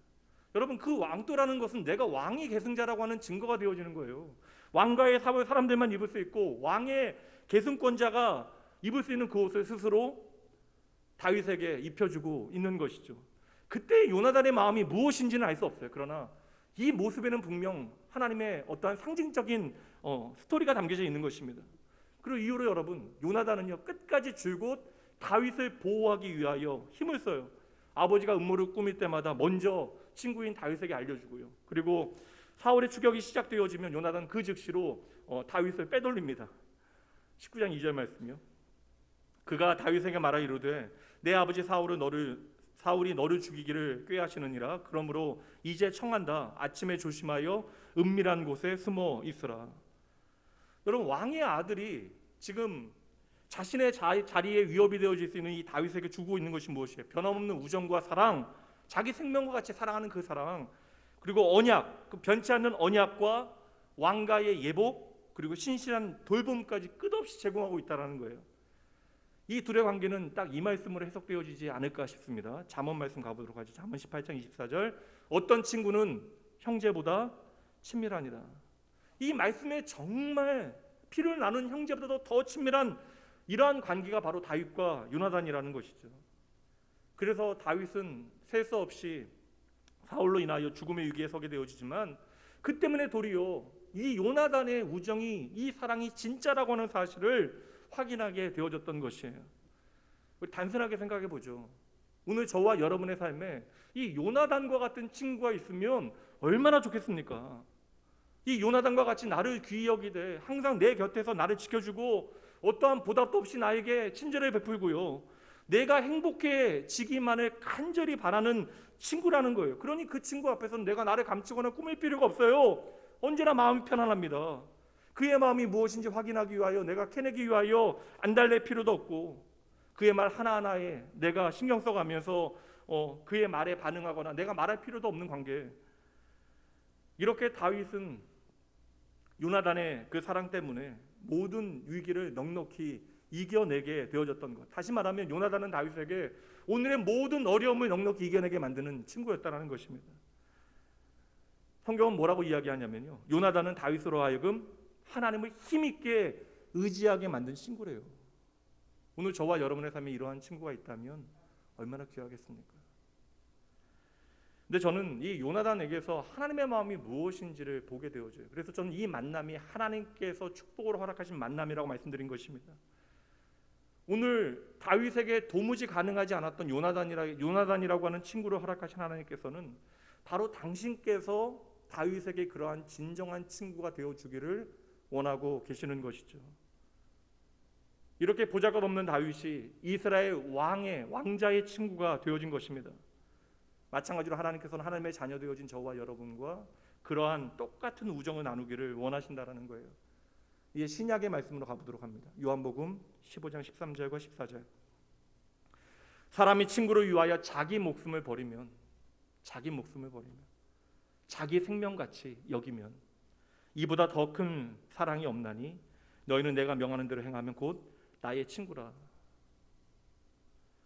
여러분, 그 왕토라는 것은 내가 왕의 계승자라고 하는 증거가 되어지는 거예요. 왕가의 사람들만 입을 수 있고 왕의 계승권자가 입을 수 있는 그 옷을 스스로 다윗에게 입혀주고 있는 것이죠. 그때 요나단의 마음이 무엇인지는 알 수 없어요. 그러나 이 모습에는 분명 하나님의 어떠한 상징적인 스토리가 담겨져 있는 것입니다. 그리고 이후로 여러분, 요나단은요, 끝까지 줄곧 다윗을 보호하기 위하여 힘을 써요. 아버지가 음모를 꾸밀 때마다 먼저 친구인 다윗에게 알려주고요. 그리고 사울의 추격이 시작되어지면 요나단 그 즉시로 다윗을 빼돌립니다. 19장 2절 말씀이요. 그가 다윗에게 말하 이르되 내 아버지 사울이 너를 죽이기를 꾀하시느니라. 그러므로 이제 청한다. 아침에 조심하여 은밀한 곳에 숨어 있으라. 여러분, 왕의 아들이 지금 자신의 자리에 위협이 되어질 수 있는 이 다윗에게 주고 있는 것이 무엇이에요? 변함없는 우정과 사랑, 자기 생명과 같이 사랑하는 그 사랑, 그리고 언약, 그 변치 않는 언약과 왕가의 예복, 그리고 신실한 돌봄까지 끝없이 제공하고 있다는 거예요. 이 둘의 관계는 딱 이 말씀으로 해석되어지지 않을까 싶습니다. 잠언 말씀 가보도록 하죠. 잠언 18장 24절, 어떤 친구는 형제보다 친밀하니라. 이 말씀에 정말 피를 나눈 형제보다도 더 친밀한 이러한 관계가 바로 다윗과 요나단이라는 것이죠. 그래서 다윗은 셀 수 없이 사울로 인하여 죽음의 위기에 서게 되어지지만, 그 때문에 도리어 이 요나단의 우정이, 이 사랑이 진짜라고 하는 사실을 확인하게 되어졌던 것이에요. 우리 단순하게 생각해 보죠. 오늘 저와 여러분의 삶에 이 요나단과 같은 친구가 있으면 얼마나 좋겠습니까? 이 요나단과 같이 나를 귀히 여기되 항상 내 곁에서 나를 지켜주고 어떠한 보답도 없이 나에게 친절을 베풀고요, 내가 행복해지기만을 간절히 바라는 친구라는 거예요. 그러니 그 친구 앞에서는 내가 나를 감추거나 꾸밀 필요가 없어요. 언제나 마음이 편안합니다. 그의 마음이 무엇인지 확인하기 위하여, 내가 캐내기 위하여 안달낼 필요도 없고, 그의 말 하나하나에 내가 신경 써가면서 그의 말에 반응하거나 내가 말할 필요도 없는 관계. 이렇게 다윗은 요나단의 그 사랑 때문에 모든 위기를 넉넉히 이겨내게 되어졌던 것. 다시 말하면 요나단은 다윗에게 오늘의 모든 어려움을 넉넉히 이겨내게 만드는 친구였다는 것입니다. 성경은 뭐라고 이야기하냐면요, 요나단은 다윗으로 하여금 하나님을 힘있게 의지하게 만든 친구래요. 오늘 저와 여러분의 삶에 이러한 친구가 있다면 얼마나 귀하겠습니까? 근데 저는 이 요나단에게서 하나님의 마음이 무엇인지를 보게 되어져요. 그래서 저는 이 만남이 하나님께서 축복으로 허락하신 만남이라고 말씀드린 것입니다. 오늘 다윗에게 도무지 가능하지 않았던 요나단이라고 하는 친구를 허락하신 하나님께서는 바로 당신께서 다윗에게 그러한 진정한 친구가 되어주기를 원하고 계시는 것이죠. 이렇게 보잘것없는 다윗이 이스라엘 왕자의 친구가 되어진 것입니다. 마찬가지로 하나님께서는 하나님의 자녀 되어진 저와 여러분과 그러한 똑같은 우정을 나누기를 원하신다라는 거예요. 이제 신약의 말씀으로 가보도록 합니다. 요한복음 15장 13절과 14절. 사람이 친구를 위하여 자기 목숨을 버리면 자기 생명같이 여기면 이보다 더 큰 사랑이 없나니 너희는 내가 명하는 대로 행하면 곧 나의 친구라.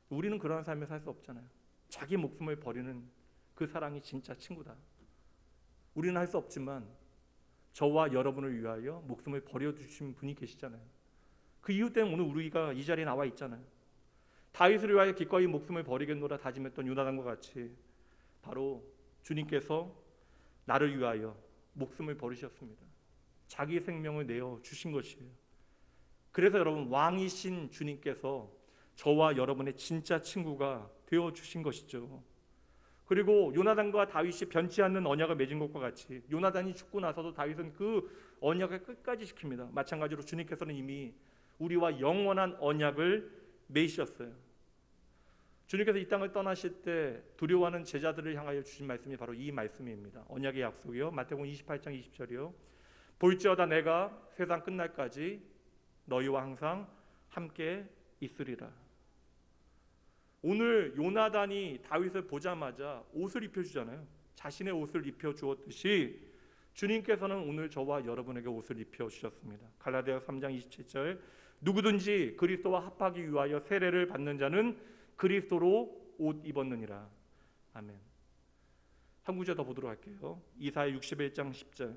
우리는 그러한 삶을 살 수 없잖아요. 자기 목숨을 버리는 그 사랑이 진짜 친구다. 우리는 할 수 없지만 저와 여러분을 위하여 목숨을 버려주신 분이 계시잖아요. 그 이유 때문에 오늘 우리가 이 자리에 나와 있잖아요. 다윗을 위하여 기꺼이 목숨을 버리겠노라 다짐했던 요나단과 같이 바로 주님께서 나를 위하여 목숨을 버리셨습니다. 자기 생명을 내어 주신 것이에요. 그래서 여러분, 왕이신 주님께서 저와 여러분의 진짜 친구가 되어 주신 것이죠. 그리고 요나단과 다윗이 변치 않는 언약을 맺은 것과 같이 요나단이 죽고 나서도 다윗은 그 언약을 끝까지 지킵니다. 마찬가지로 주님께서는 이미 우리와 영원한 언약을 맺으셨어요. 주님께서 이 땅을 떠나실 때 두려워하는 제자들을 향하여 주신 말씀이 바로 이 말씀입니다. 언약의 약속이요. 마태복음 28장 20절이요. 볼지어다 내가 세상 끝날까지 너희와 항상 함께 있으리라. 오늘 요나단이 다윗을 보자마자 옷을 입혀주잖아요. 자신의 옷을 입혀주었듯이 주님께서는 오늘 저와 여러분에게 옷을 입혀주셨습니다. 갈라디아서 3장 27절. 누구든지 그리스도와 합하기 위하여 세례를 받는 자는 그리스도로 옷 입었느니라. 아멘. 한 구절 더 보도록 할게요. 이사야 61장 10절.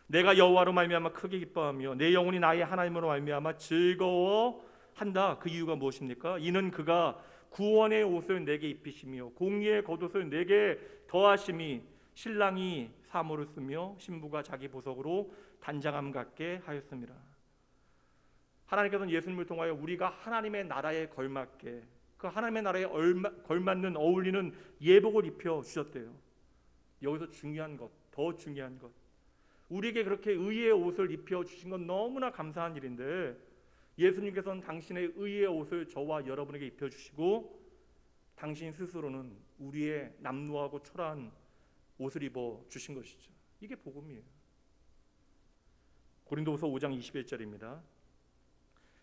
내가 여호와로 말미암아 크게 기뻐하며 내 영혼이 나의 하나님으로 말미암아 즐거워한다. 그 이유가 무엇입니까? 이는 그가 구원의 옷을 내게 입히시며 공의의 겉옷을 내게 더하심이 신랑이 사모를 쓰며 신부가 자기 보석으로 단장함 같게 하였습니다. 하나님께서는 예수님을 통하여 우리가 하나님의 나라에 걸맞게 그 하나님의 나라에 걸맞는 어울리는 예복을 입혀 주셨대요. 여기서 중요한 것, 더 중요한 것, 우리에게 그렇게 의의 옷을 입혀 주신 건 너무나 감사한 일인데 예수님께서는 당신의 의의 옷을 저와 여러분에게 입혀 주시고 당신 스스로는 우리의 남루하고 초라한 옷을 입어 주신 것이죠. 이게 복음이에요. 고린도후서 5장 21절입니다.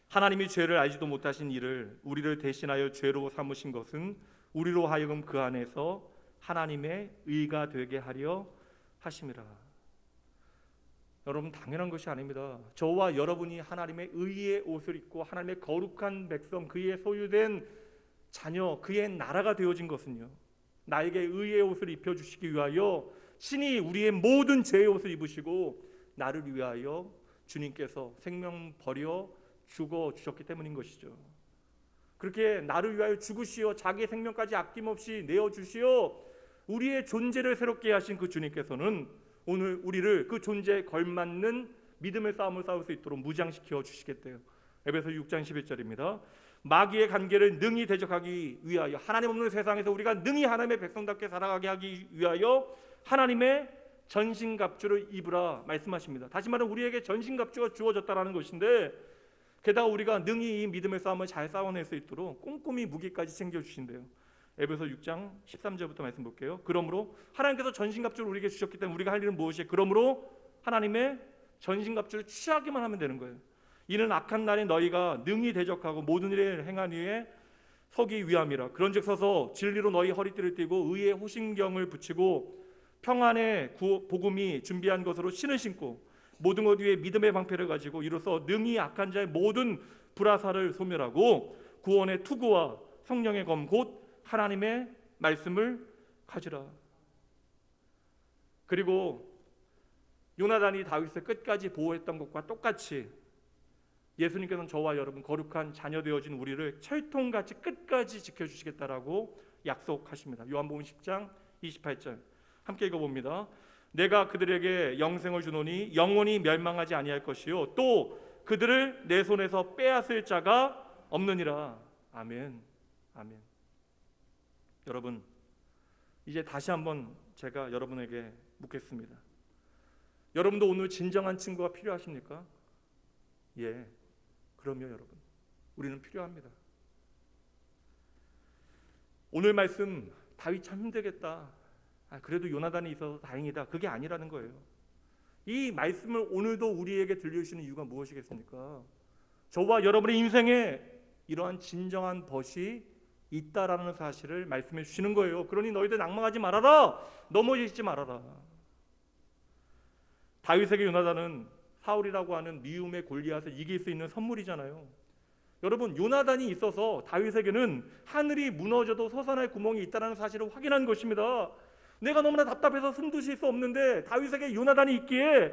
하나님이 죄를 알지도 못하신 이를 우리를 대신하여 죄로 삼으신 것은 우리로 하여금 그 안에서 하나님의 의가 되게 하려 하심이라. 여러분, 당연한 것이 아닙니다. 저와 여러분이 하나님의 의의 옷을 입고 하나님의 거룩한 백성, 그의 소유된 자녀, 그의 나라가 되어진 것은요, 나에게 의의 옷을 입혀주시기 위하여 신이 우리의 모든 죄의 옷을 입으시고 나를 위하여 주님께서 생명 버려 죽어 주셨기 때문인 것이죠. 그렇게 나를 위하여 죽으시어 자기 생명까지 아낌없이 내어주시어 우리의 존재를 새롭게 하신 그 주님께서는 오늘 우리를 그 존재에 걸맞는 믿음의 싸움을 싸울 수 있도록 무장시켜 주시겠대요. 에베소 6장 11절입니다. 마귀의 관계를 능히 대적하기 위하여 하나님 없는 세상에서 우리가 능히 하나님의 백성답게 살아가게 하기 위하여 하나님의 전신갑주를 입으라 말씀하십니다. 다시 말하면 우리에게 전신갑주가 주어졌다라는 것인데 게다가 우리가 능히 이 믿음의 싸움을 잘 싸워낼 수 있도록 꼼꼼히 무기까지 챙겨주신대요. 에베소 6장 13절부터 말씀 볼게요. 그러므로 하나님께서 전신갑주를 우리에게 주셨기 때문에 우리가 할 일은 무엇이에요? 그러므로 하나님의 전신갑주를 취하기만 하면 되는 거예요. 이는 악한 날에 너희가 능히 대적하고 모든 일을 행한 후에 서기 위함이라. 그런즉 서서 진리로 너희 허리띠를 띠고 의의 호신경을 붙이고 평안의 복음이 준비한 것으로 신을 신고 모든 것 위에 믿음의 방패를 가지고 이로써 능히 악한 자의 모든 불화살을 소멸하고 구원의 투구와 성령의 검 곧 하나님의 말씀을 가지라. 그리고 요나단이 다윗을 끝까지 보호했던 것과 똑같이 예수님께서는 저와 여러분 거룩한 자녀 되어진 우리를 철통같이 끝까지 지켜주시겠다라고 약속하십니다. 요한복음 10장 28절 함께 읽어봅니다. 내가 그들에게 영생을 주노니 영원히 멸망하지 아니할 것이요 또 그들을 내 손에서 빼앗을 자가 없느니라. 아멘. 아멘. 여러분, 이제 다시 한번 제가 여러분에게 묻겠습니다. 여러분도 오늘 진정한 친구가 필요하십니까? 예. 그럼요, 여러분. 우리는 필요합니다. 오늘 말씀 다윗 참 힘들겠다. 그래도 요나단이 있어서 다행이다. 그게 아니라는 거예요. 이 말씀을 오늘도 우리에게 들려주시는 이유가 무엇이겠습니까? 저와 여러분의 인생에 이러한 진정한 벗이 있다라는 사실을 말씀해 주시는 거예요. 그러니 너희들 낭망하지 말아라. 넘어지지 말아라. 다윗에게 요나단은 사울이라고 하는 미움의 골리앗을 이길 수 있는 선물이잖아요. 여러분, 요나단이 있어서 다윗에게는 하늘이 무너져도 솟아날 구멍이 있다는 사실을 확인한 것입니다. 내가 너무나 답답해서 숨도 쉴 수 없는데 다윗에게 요나단이 있기에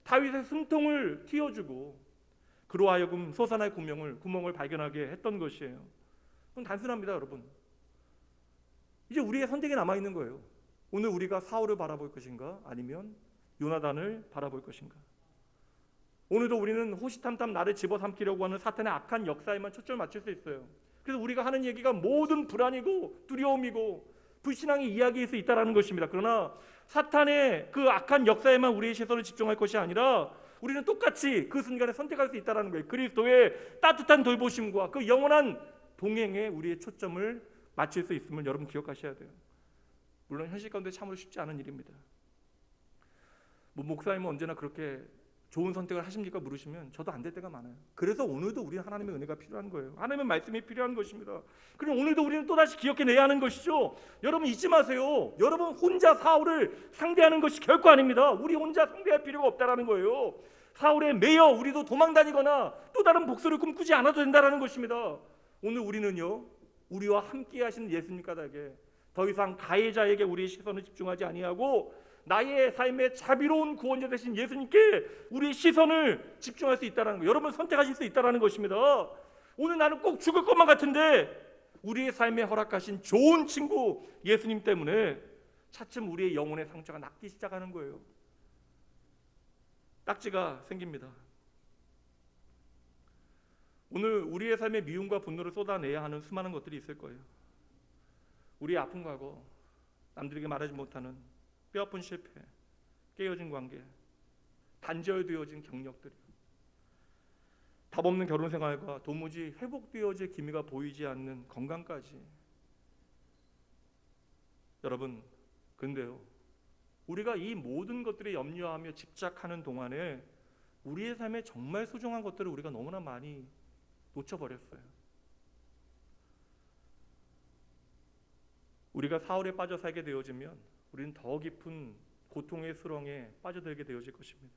다윗의 숨통을 틔워주고 그로 하여금 솟아날 구멍을 발견하게 했던 것이에요. 그건 단순합니다, 여러분. 이제 우리의 선택이 남아있는 거예요. 오늘 우리가 사울을 바라볼 것인가 아니면 요나단을 바라볼 것인가. 오늘도 우리는 호시탐탐 나를 집어삼키려고 하는 사탄의 악한 역사에만 초점을 맞출 수 있어요. 그래서 우리가 하는 얘기가 모든 불안이고 두려움이고 불신앙의 이야기일 수 있다는 것입니다. 그러나 사탄의 그 악한 역사에만 우리의 시선을 집중할 것이 아니라 우리는 똑같이 그 순간에 선택할 수 있다는 거예요. 그리스도의 따뜻한 돌보심과 그 영원한 동행에 우리의 초점을 맞출 수 있음을 여러분 기억하셔야 돼요. 물론 현실 가운데 참으로 쉽지 않은 일입니다. 목사님은 언제나 그렇게 좋은 선택을 하십니까? 물으시면 저도 안 될 때가 많아요. 그래서 오늘도 우리는 하나님의 은혜가 필요한 거예요. 하나님의 말씀이 필요한 것입니다. 그럼 오늘도 우리는 또다시 기억해내야 하는 것이죠. 여러분 잊지 마세요. 여러분 혼자 사울을 상대하는 것이 결코 아닙니다. 우리 혼자 상대할 필요가 없다라는 거예요. 사울에 매여 우리도 도망다니거나 또 다른 복수를 꿈꾸지 않아도 된다라는 것입니다. 오늘 우리는요, 우리와 함께 하시는 예수님 까닭에 더 이상 가해자에게 우리의 시선을 집중하지 아니하고 나의 삶의 자비로운 구원자 되신 예수님께 우리의 시선을 집중할 수 있다는 거, 여러분 선택하실 수 있다는 것입니다. 오늘 나는 꼭 죽을 것만 같은데 우리의 삶에 허락하신 좋은 친구 예수님 때문에 차츰 우리의 영혼의 상처가 낫기 시작하는 거예요. 딱지가 생깁니다. 오늘 우리의 삶에 미움과 분노를 쏟아내야 하는 수많은 것들이 있을 거예요. 우리의 아픈 과거, 남들에게 말하지 못하는 뼈아픈 실패, 깨어진 관계, 단절되어진 경력들이, 답없는 결혼 생활과 도무지 회복되어질 기미가 보이지 않는 건강까지. 여러분, 근데요, 우리가 이 모든 것들에 염려하며 집착하는 동안에 우리의 삶에 정말 소중한 것들을 우리가 너무나 많이 놓쳐버렸어요. 우리가 사울에 빠져 살게 되어지면 우리는 더 깊은 고통의 수렁에 빠져들게 되어질 것입니다.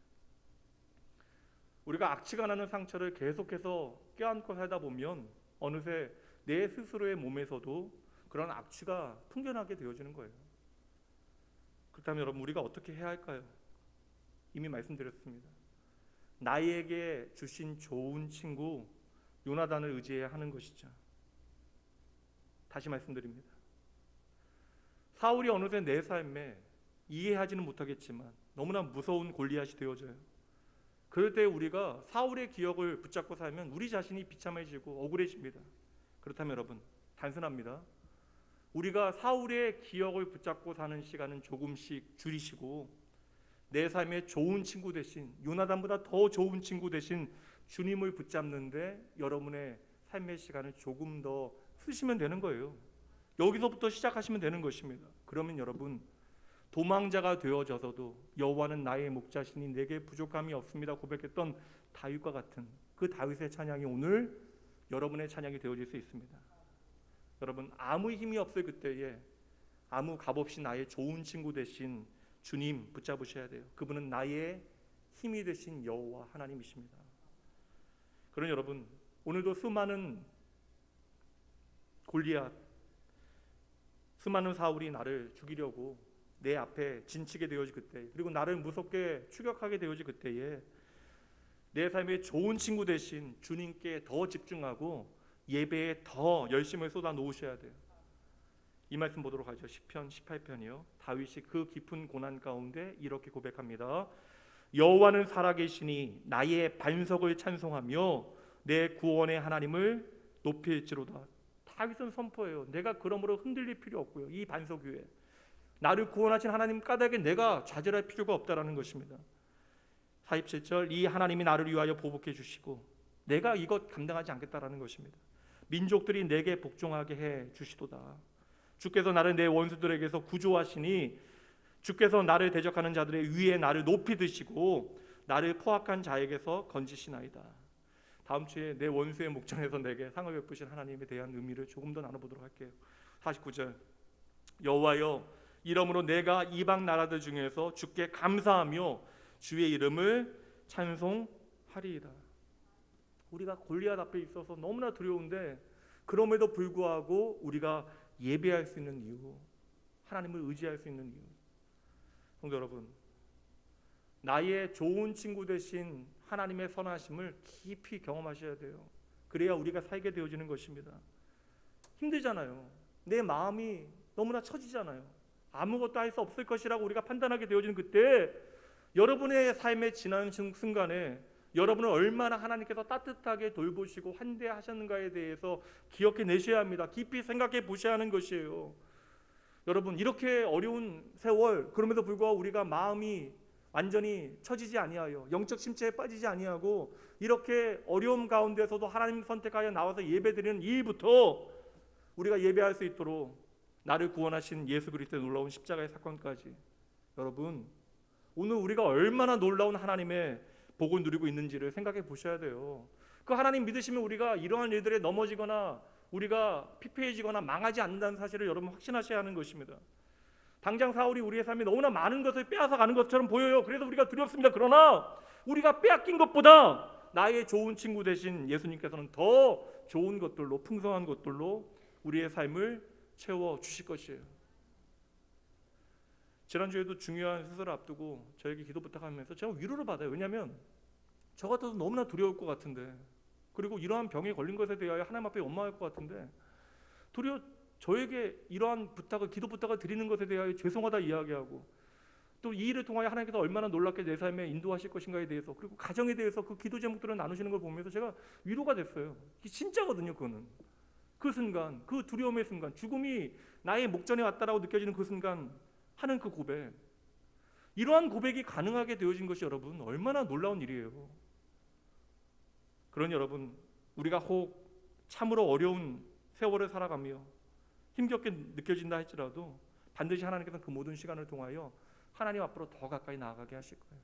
우리가 악취가 나는 상처를 계속해서 껴안고 살다 보면 어느새 내 스스로의 몸에서도 그런 악취가 풍겨나게 되어지는 거예요. 그렇다면 여러분, 우리가 어떻게 해야 할까요? 이미 말씀드렸습니다. 나에게 주신 좋은 친구 요나단을 의지해야 하는 것이죠. 다시 말씀드립니다. 사울이 어느새 내 삶에 이해하지는 못하겠지만 너무나 무서운 골리앗이 되어져요. 그럴 때 우리가 사울의 기억을 붙잡고 살면 우리 자신이 비참해지고 억울해집니다. 그렇다면 여러분, 단순합니다. 우리가 사울의 기억을 붙잡고 사는 시간은 조금씩 줄이시고 내 삶의 좋은 친구 대신, 요나단보다 더 좋은 친구 대신 주님을 붙잡는데 여러분의 삶의 시간을 조금 더 쓰시면 되는 거예요. 여기서부터 시작하시면 되는 것입니다. 그러면 여러분, 도망자가 되어져서도 여호와는 나의 목자시니 내게 부족함이 없습니다 고백했던 다윗과 같은 그 다윗의 찬양이 오늘 여러분의 찬양이 되어질 수 있습니다. 여러분, 아무 힘이 없을 그때에 아무 값없이 나의 좋은 친구 되신 주님 붙잡으셔야 돼요. 그분은 나의 힘이 되신 여호와 하나님이십니다. 그런 여러분, 오늘도 수많은 골리앗, 수많은 사울이 나를 죽이려고 내 앞에 진치게 되어질 그때, 그리고 나를 무섭게 추격하게 되어질 그때에 내 삶의 좋은 친구 대신 주님께 더 집중하고 예배에 더 열심을 쏟아 놓으셔야 돼요. 이 말씀 보도록 하죠. 시편 18편이요. 다윗이 그 깊은 고난 가운데 이렇게 고백합니다. 여호와는 살아계시니 나의 반석을 찬송하며 내 구원의 하나님을 높일지로다. 다윗은 선포해요. 내가 그러므로 흔들릴 필요 없고요. 이 반석 위에 나를 구원하신 하나님 까닭에 내가 좌절할 필요가 없다라는 것입니다. 47절 이 하나님이 나를 위하여 보복해 주시고 내가 이것 감당하지 않겠다라는 것입니다. 민족들이 내게 복종하게 해 주시도다. 주께서 나를 내 원수들에게서 구조하시니 주께서 나를 대적하는 자들의 위에 나를 높이 드시고 나를 포악한 자에게서 건지시나이다. 다음 주에 내 원수의 목전에서 내게 상을 베푸신 하나님에 대한 의미를 조금 더 나눠보도록 할게요. 49절 여호와여 이러므로 내가 이방 나라들 중에서 주께 감사하며 주의 이름을 찬송하리이다. 우리가 골리앗 앞에 있어서 너무나 두려운데 그럼에도 불구하고 우리가 예배할 수 있는 이유, 하나님을 의지할 수 있는 이유. 성도 여러분, 나의 좋은 친구 되신 하나님의 선하심을 깊이 경험하셔야 돼요. 그래야 우리가 살게 되어지는 것입니다. 힘들잖아요. 내 마음이 너무나 처지잖아요. 아무것도 할 수 없을 것이라고 우리가 판단하게 되어지는 그때 여러분의 삶의 지난 순간에 여러분을 얼마나 하나님께서 따뜻하게 돌보시고 환대하셨는가에 대해서 기억해 내셔야 합니다. 깊이 생각해 보셔야 하는 것이에요. 여러분 이렇게 어려운 세월 그럼에도 불구하고 우리가 마음이 완전히 처지지 아니하여 영적 심체에 빠지지 아니하고 이렇게 어려움 가운데서도 하나님 선택하여 나와서 예배드리는 이 일부터 우리가 예배할 수 있도록 나를 구원하신 예수 그리스도의 놀라운 십자가의 사건까지 여러분 오늘 우리가 얼마나 놀라운 하나님의 복을 누리고 있는지를 생각해 보셔야 돼요. 그 하나님 믿으시면 우리가 이러한 일들에 넘어지거나 우리가 피폐해지거나 망하지 않는다는 사실을 여러분 확신하셔야 하는 것입니다. 당장 사울이 우리의 삶에 너무나 많은 것을 빼앗아 가는 것처럼 보여요. 그래서 우리가 두렵습니다. 그러나 우리가 빼앗긴 것보다 나의 좋은 친구 되신 예수님께서는 더 좋은 것들로 풍성한 것들로 우리의 삶을 채워 주실 것이에요. 지난주에도 중요한 수술을 앞두고 저에게 기도 부탁하면서 제가 위로를 받아요. 왜냐하면 저 같아도 너무나 두려울 것 같은데 그리고 이러한 병에 걸린 것에 대하여 하나님 앞에 원망할 것 같은데 도리어 저에게 이러한 부탁을 기도 부탁을 드리는 것에 대하여 죄송하다 이야기하고 또 이 일을 통하여 하나님께서 얼마나 놀랍게 내 삶에 인도하실 것인가에 대해서 그리고 가정에 대해서 그 기도 제목들을 나누시는 걸 보면서 제가 위로가 됐어요. 이게 진짜거든요. 그거는 그 순간 그 두려움의 순간 죽음이 나의 목전에 왔다라고 느껴지는 그 순간 하는 그 고백 이러한 고백이 가능하게 되어진 것이 여러분 얼마나 놀라운 일이에요. 그러니 여러분 우리가 혹 참으로 어려운 세월을 살아가며 힘겹게 느껴진다 할지라도 반드시 하나님께서는 그 모든 시간을 통하여 하나님 앞으로 더 가까이 나아가게 하실 거예요.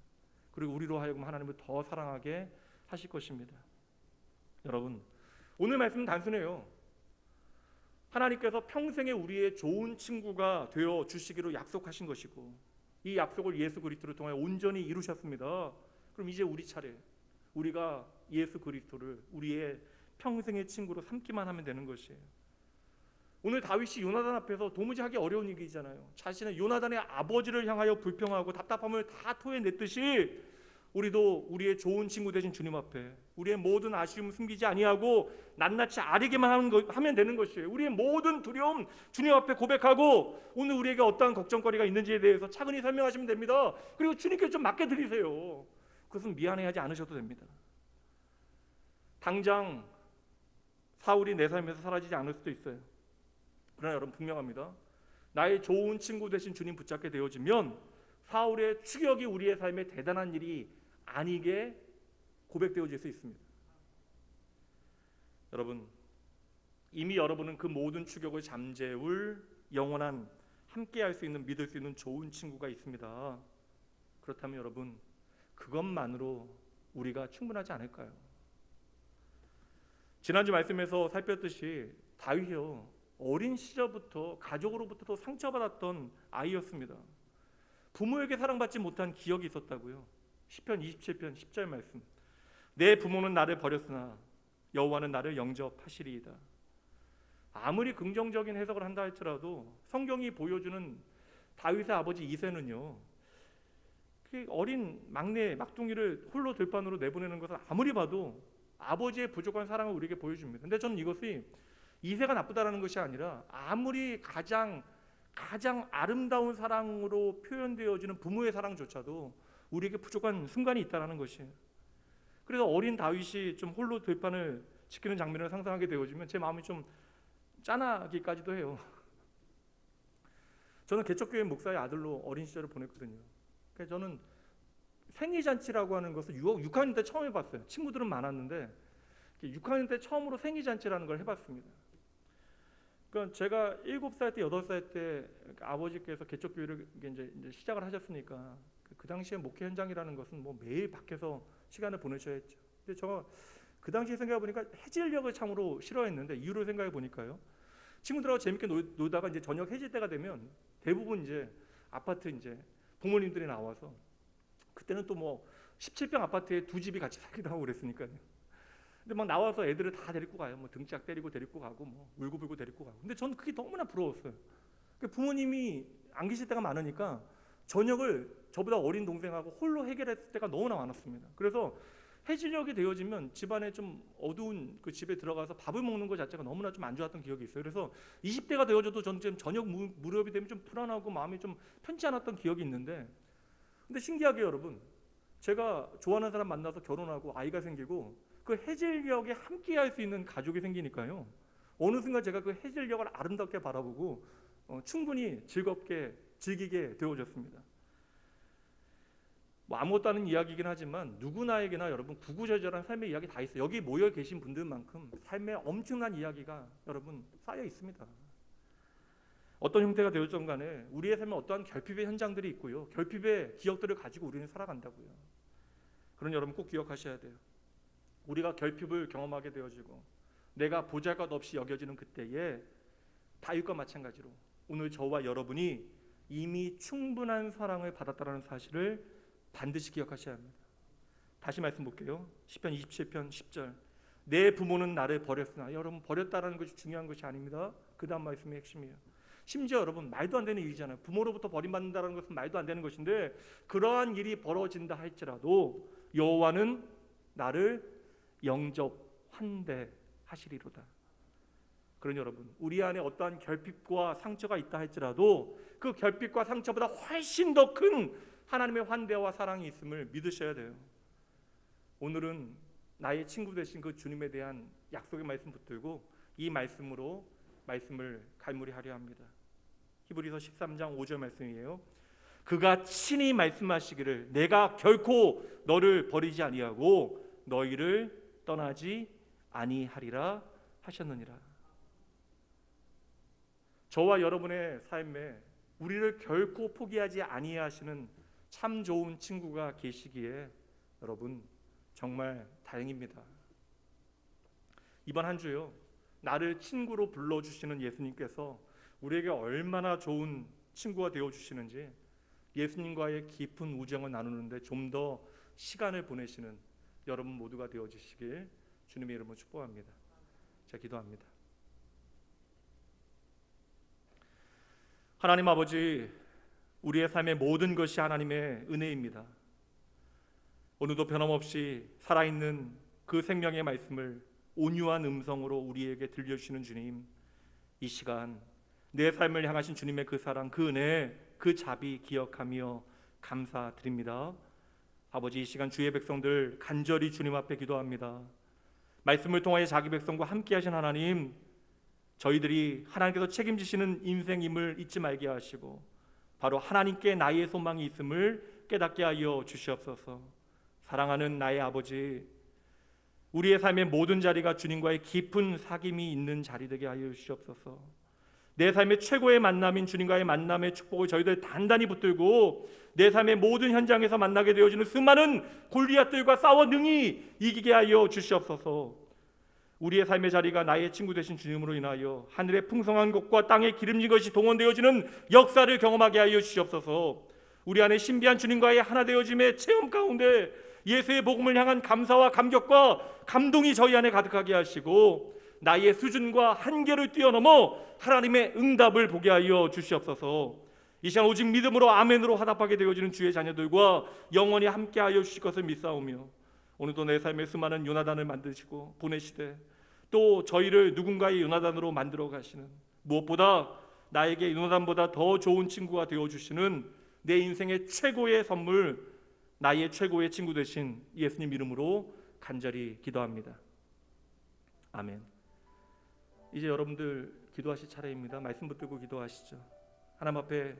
그리고 우리로 하여금 하나님을 더 사랑하게 하실 것입니다. 여러분 오늘 말씀은 단순해요. 하나님께서 평생에 우리의 좋은 친구가 되어 주시기로 약속하신 것이고 이 약속을 예수 그리스도를 통하여 온전히 이루셨습니다. 그럼 이제 우리 차례 우리가 예수 그리스도를 우리의 평생의 친구로 삼기만 하면 되는 것이에요. 오늘 다윗이 요나단 앞에서 도무지 하기 어려운 얘기잖아요. 자신의 요나단의 아버지를 향하여 불평하고 답답함을 다 토해냈듯이 우리도 우리의 좋은 친구 되신 주님 앞에 우리의 모든 아쉬움 숨기지 아니하고 낱낱이 아뢰기만 하면 되는 것이에요. 우리의 모든 두려움 주님 앞에 고백하고 오늘 우리에게 어떠한 걱정거리가 있는지에 대해서 차근히 설명하시면 됩니다. 그리고 주님께 좀 맡겨드리세요. 그것은 미안해하지 않으셔도 됩니다. 당장 사울이 내 삶에서 사라지지 않을 수도 있어요. 그러나 여러분 분명합니다. 나의 좋은 친구 되신 주님 붙잡게 되어지면 사울의 추격이 우리의 삶에 대단한 일이 아니게 고백되어질 수 있습니다. 여러분 이미 여러분은 그 모든 추격을 잠재울 영원한 함께할 수 있는 믿을 수 있는 좋은 친구가 있습니다. 그렇다면 여러분 그것만으로 우리가 충분하지 않을까요? 지난주 말씀에서 살폈듯이 다윗이요 어린 시절부터 가족으로부터도 상처받았던 아이였습니다. 부모에게 사랑받지 못한 기억이 있었다고요. 시편 27편 10절 말씀 내 부모는 나를 버렸으나 여호와는 나를 영접하시리이다. 아무리 긍정적인 해석을 한다 할지라도 성경이 보여주는 다윗의 아버지 이새는요 그 어린 막내 막둥이를 홀로 들판으로 내보내는 것은 아무리 봐도 아버지의 부족한 사랑을 우리에게 보여줍니다. 근데 저는 이것이 이새가 나쁘다라는 것이 아니라 아무리 가장 아름다운 사랑으로 표현되어지는 부모의 사랑조차도 우리에게 부족한 순간이 있다는 것이에요. 그래서 어린 다윗이 좀 홀로 들판을 지키는 장면을 상상하게 되어지면 제 마음이 좀 짠하기까지도 해요. 저는 개척교회 목사의 아들로 어린 시절을 보냈거든요. 그러니까 저는 생리잔치라고 하는 것을 6학년 때 처음 해봤어요. 친구들은 많았는데 6학년 때 처음으로 생리잔치라는 걸 해봤습니다. 그러니까 제가 7살 때 8살 때 아버지께서 개척교회를 이제 시작을 하셨으니까 그 당시에 목회 현장이라는 것은 뭐 매일 밖에서 시간을 보내셔야 했죠. 근데 제가 그 당시에 생각해 보니까 해질녘을 참으로 싫어했는데 이유를 생각해 보니까요. 친구들하고 재밌게 놀다가 이제 저녁 해질 때가 되면 대부분 이제 아파트 이제 부모님들이 나와서 그때는 또 뭐 17평 아파트에 두 집이 같이 살기도 하고 그랬으니까요. 근데 막 나와서 애들을 다 데리고 가요. 뭐 등짝 때리고 데리고 가고 뭐 울고불고 데리고 가고. 근데 저는 그게 너무나 부러웠어요. 부모님이 안 계실 때가 많으니까 저녁을 저보다 어린 동생하고 홀로 해결했을 때가 너무나 많았습니다. 그래서 해질녘이 되어지면 집안에 좀 어두운 그 집에 들어가서 밥을 먹는 것 자체가 너무나 좀 안 좋았던 기억이 있어요. 그래서 20대가 되어져도 저는 지금 저녁 무렵이 되면 좀 불안하고 마음이 좀 편치 않았던 기억이 있는데, 근데 신기하게 여러분, 제가 좋아하는 사람 만나서 결혼하고 아이가 생기고 그 해질녘에 함께할 수 있는 가족이 생기니까요. 어느 순간 제가 그 해질녘을 아름답게 바라보고 충분히 즐겁게 즐기게 되어졌습니다. 뭐 아무것도 아닌 이야기이긴 하지만 누구나에게나 여러분 구구절절한 삶의 이야기 다 있어요. 여기 모여 계신 분들만큼 삶에 엄청난 이야기가 여러분 쌓여 있습니다. 어떤 형태가 되었든 간에 우리의 삶에 어떠한 결핍의 현장들이 있고요. 결핍의 기억들을 가지고 우리는 살아간다고요. 그런 여러분 꼭 기억하셔야 돼요. 우리가 결핍을 경험하게 되어지고 내가 보잘것없이 여겨지는 그때에 다윗과 마찬가지로 오늘 저와 여러분이 이미 충분한 사랑을 받았다는 사실을 반드시 기억하셔야 합니다. 다시 말씀 볼게요. 시편 27편 10절. 내 부모는 나를 버렸으나, 여러분 버렸다라는 것이 중요한 것이 아닙니다. 그 다음 말씀의 핵심이에요. 심지어 여러분 말도 안 되는 일이잖아요. 부모로부터 버림받는다는 것은 말도 안 되는 것인데 그러한 일이 벌어진다 할지라도 여호와는 나를 영접 환대하시리로다. 그런 여러분, 우리 안에 어떠한 결핍과 상처가 있다 할지라도 그 결핍과 상처보다 훨씬 더 큰 하나님의 환대와 사랑이 있음을 믿으셔야 돼요. 오늘은 나의 친구 되신 그 주님에 대한 약속의 말씀 붙들고 이 말씀으로 말씀을 갈무리하려 합니다. 히브리서 13장 5절 말씀이에요. 그가 친히 말씀하시기를 내가 결코 너를 버리지 아니하고 너희를 떠나지 아니하리라 하셨느니라. 저와 여러분의 삶에 우리를 결코 포기하지 아니하시는 참 좋은 친구가 계시기에 여러분 정말 다행입니다. 이번 한 주요, 나를 친구로 불러주시는 예수님께서 우리에게 얼마나 좋은 친구가 되어주시는지 예수님과의 깊은 우정을 나누는데 좀 더 시간을 보내시는 여러분 모두가 되어주시길 주님의 이름으로 축복합니다. 제가 기도합니다. 하나님 아버지, 우리의 삶의 모든 것이 하나님의 은혜입니다. 오늘도 변함없이 살아있는 그 생명의 말씀을 온유한 음성으로 우리에게 들려주시는 주님, 이 시간 내 삶을 향하신 주님의 그 사랑, 그 은혜, 그 자비 기억하며 감사드립니다. 아버지, 이 시간 주의 백성들 간절히 주님 앞에 기도합니다. 말씀을 통하여 자기 백성과 함께 하신 하나님, 저희들이 하나님께서 책임지시는 인생임을 잊지 말게 하시고 바로 하나님께 나의 소망이 있음을 깨닫게 하여 주시옵소서. 사랑하는 나의 아버지, 우리의 삶의 모든 자리가 주님과의 깊은 사귐이 있는 자리 되게 하여 주시옵소서. 내 삶의 최고의 만남인 주님과의 만남의 축복을 저희들 단단히 붙들고 내 삶의 모든 현장에서 만나게 되어지는 수많은 골리앗들과 싸워 능히 이기게 하여 주시옵소서. 우리의 삶의 자리가 나의 친구 되신 주님으로 인하여 하늘의 풍성한 것과 땅의 기름진 것이 동원되어지는 역사를 경험하게 하여 주시옵소서. 우리 안에 신비한 주님과의 하나 되어짐의 체험 가운데 예수의 복음을 향한 감사와 감격과 감동이 저희 안에 가득하게 하시고 나의 수준과 한계를 뛰어넘어 하나님의 응답을 보게 하여 주시옵소서. 이 시간 오직 믿음으로 아멘으로 화답하게 되어지는 주의 자녀들과 영원히 함께 하여 주실 것을 믿사오며 오늘도 내 삶의 수많은 요나단을 만드시고 보내시되 또 저희를 누군가의 요나단으로 만들어 가시는, 무엇보다 나에게 요나단보다 더 좋은 친구가 되어주시는 내 인생의 최고의 선물, 나의 최고의 친구 되신 예수님 이름으로 간절히 기도합니다. 아멘. 이제 여러분들 기도하실 차례입니다. 말씀 붙들고 기도하시죠. 하나님 앞에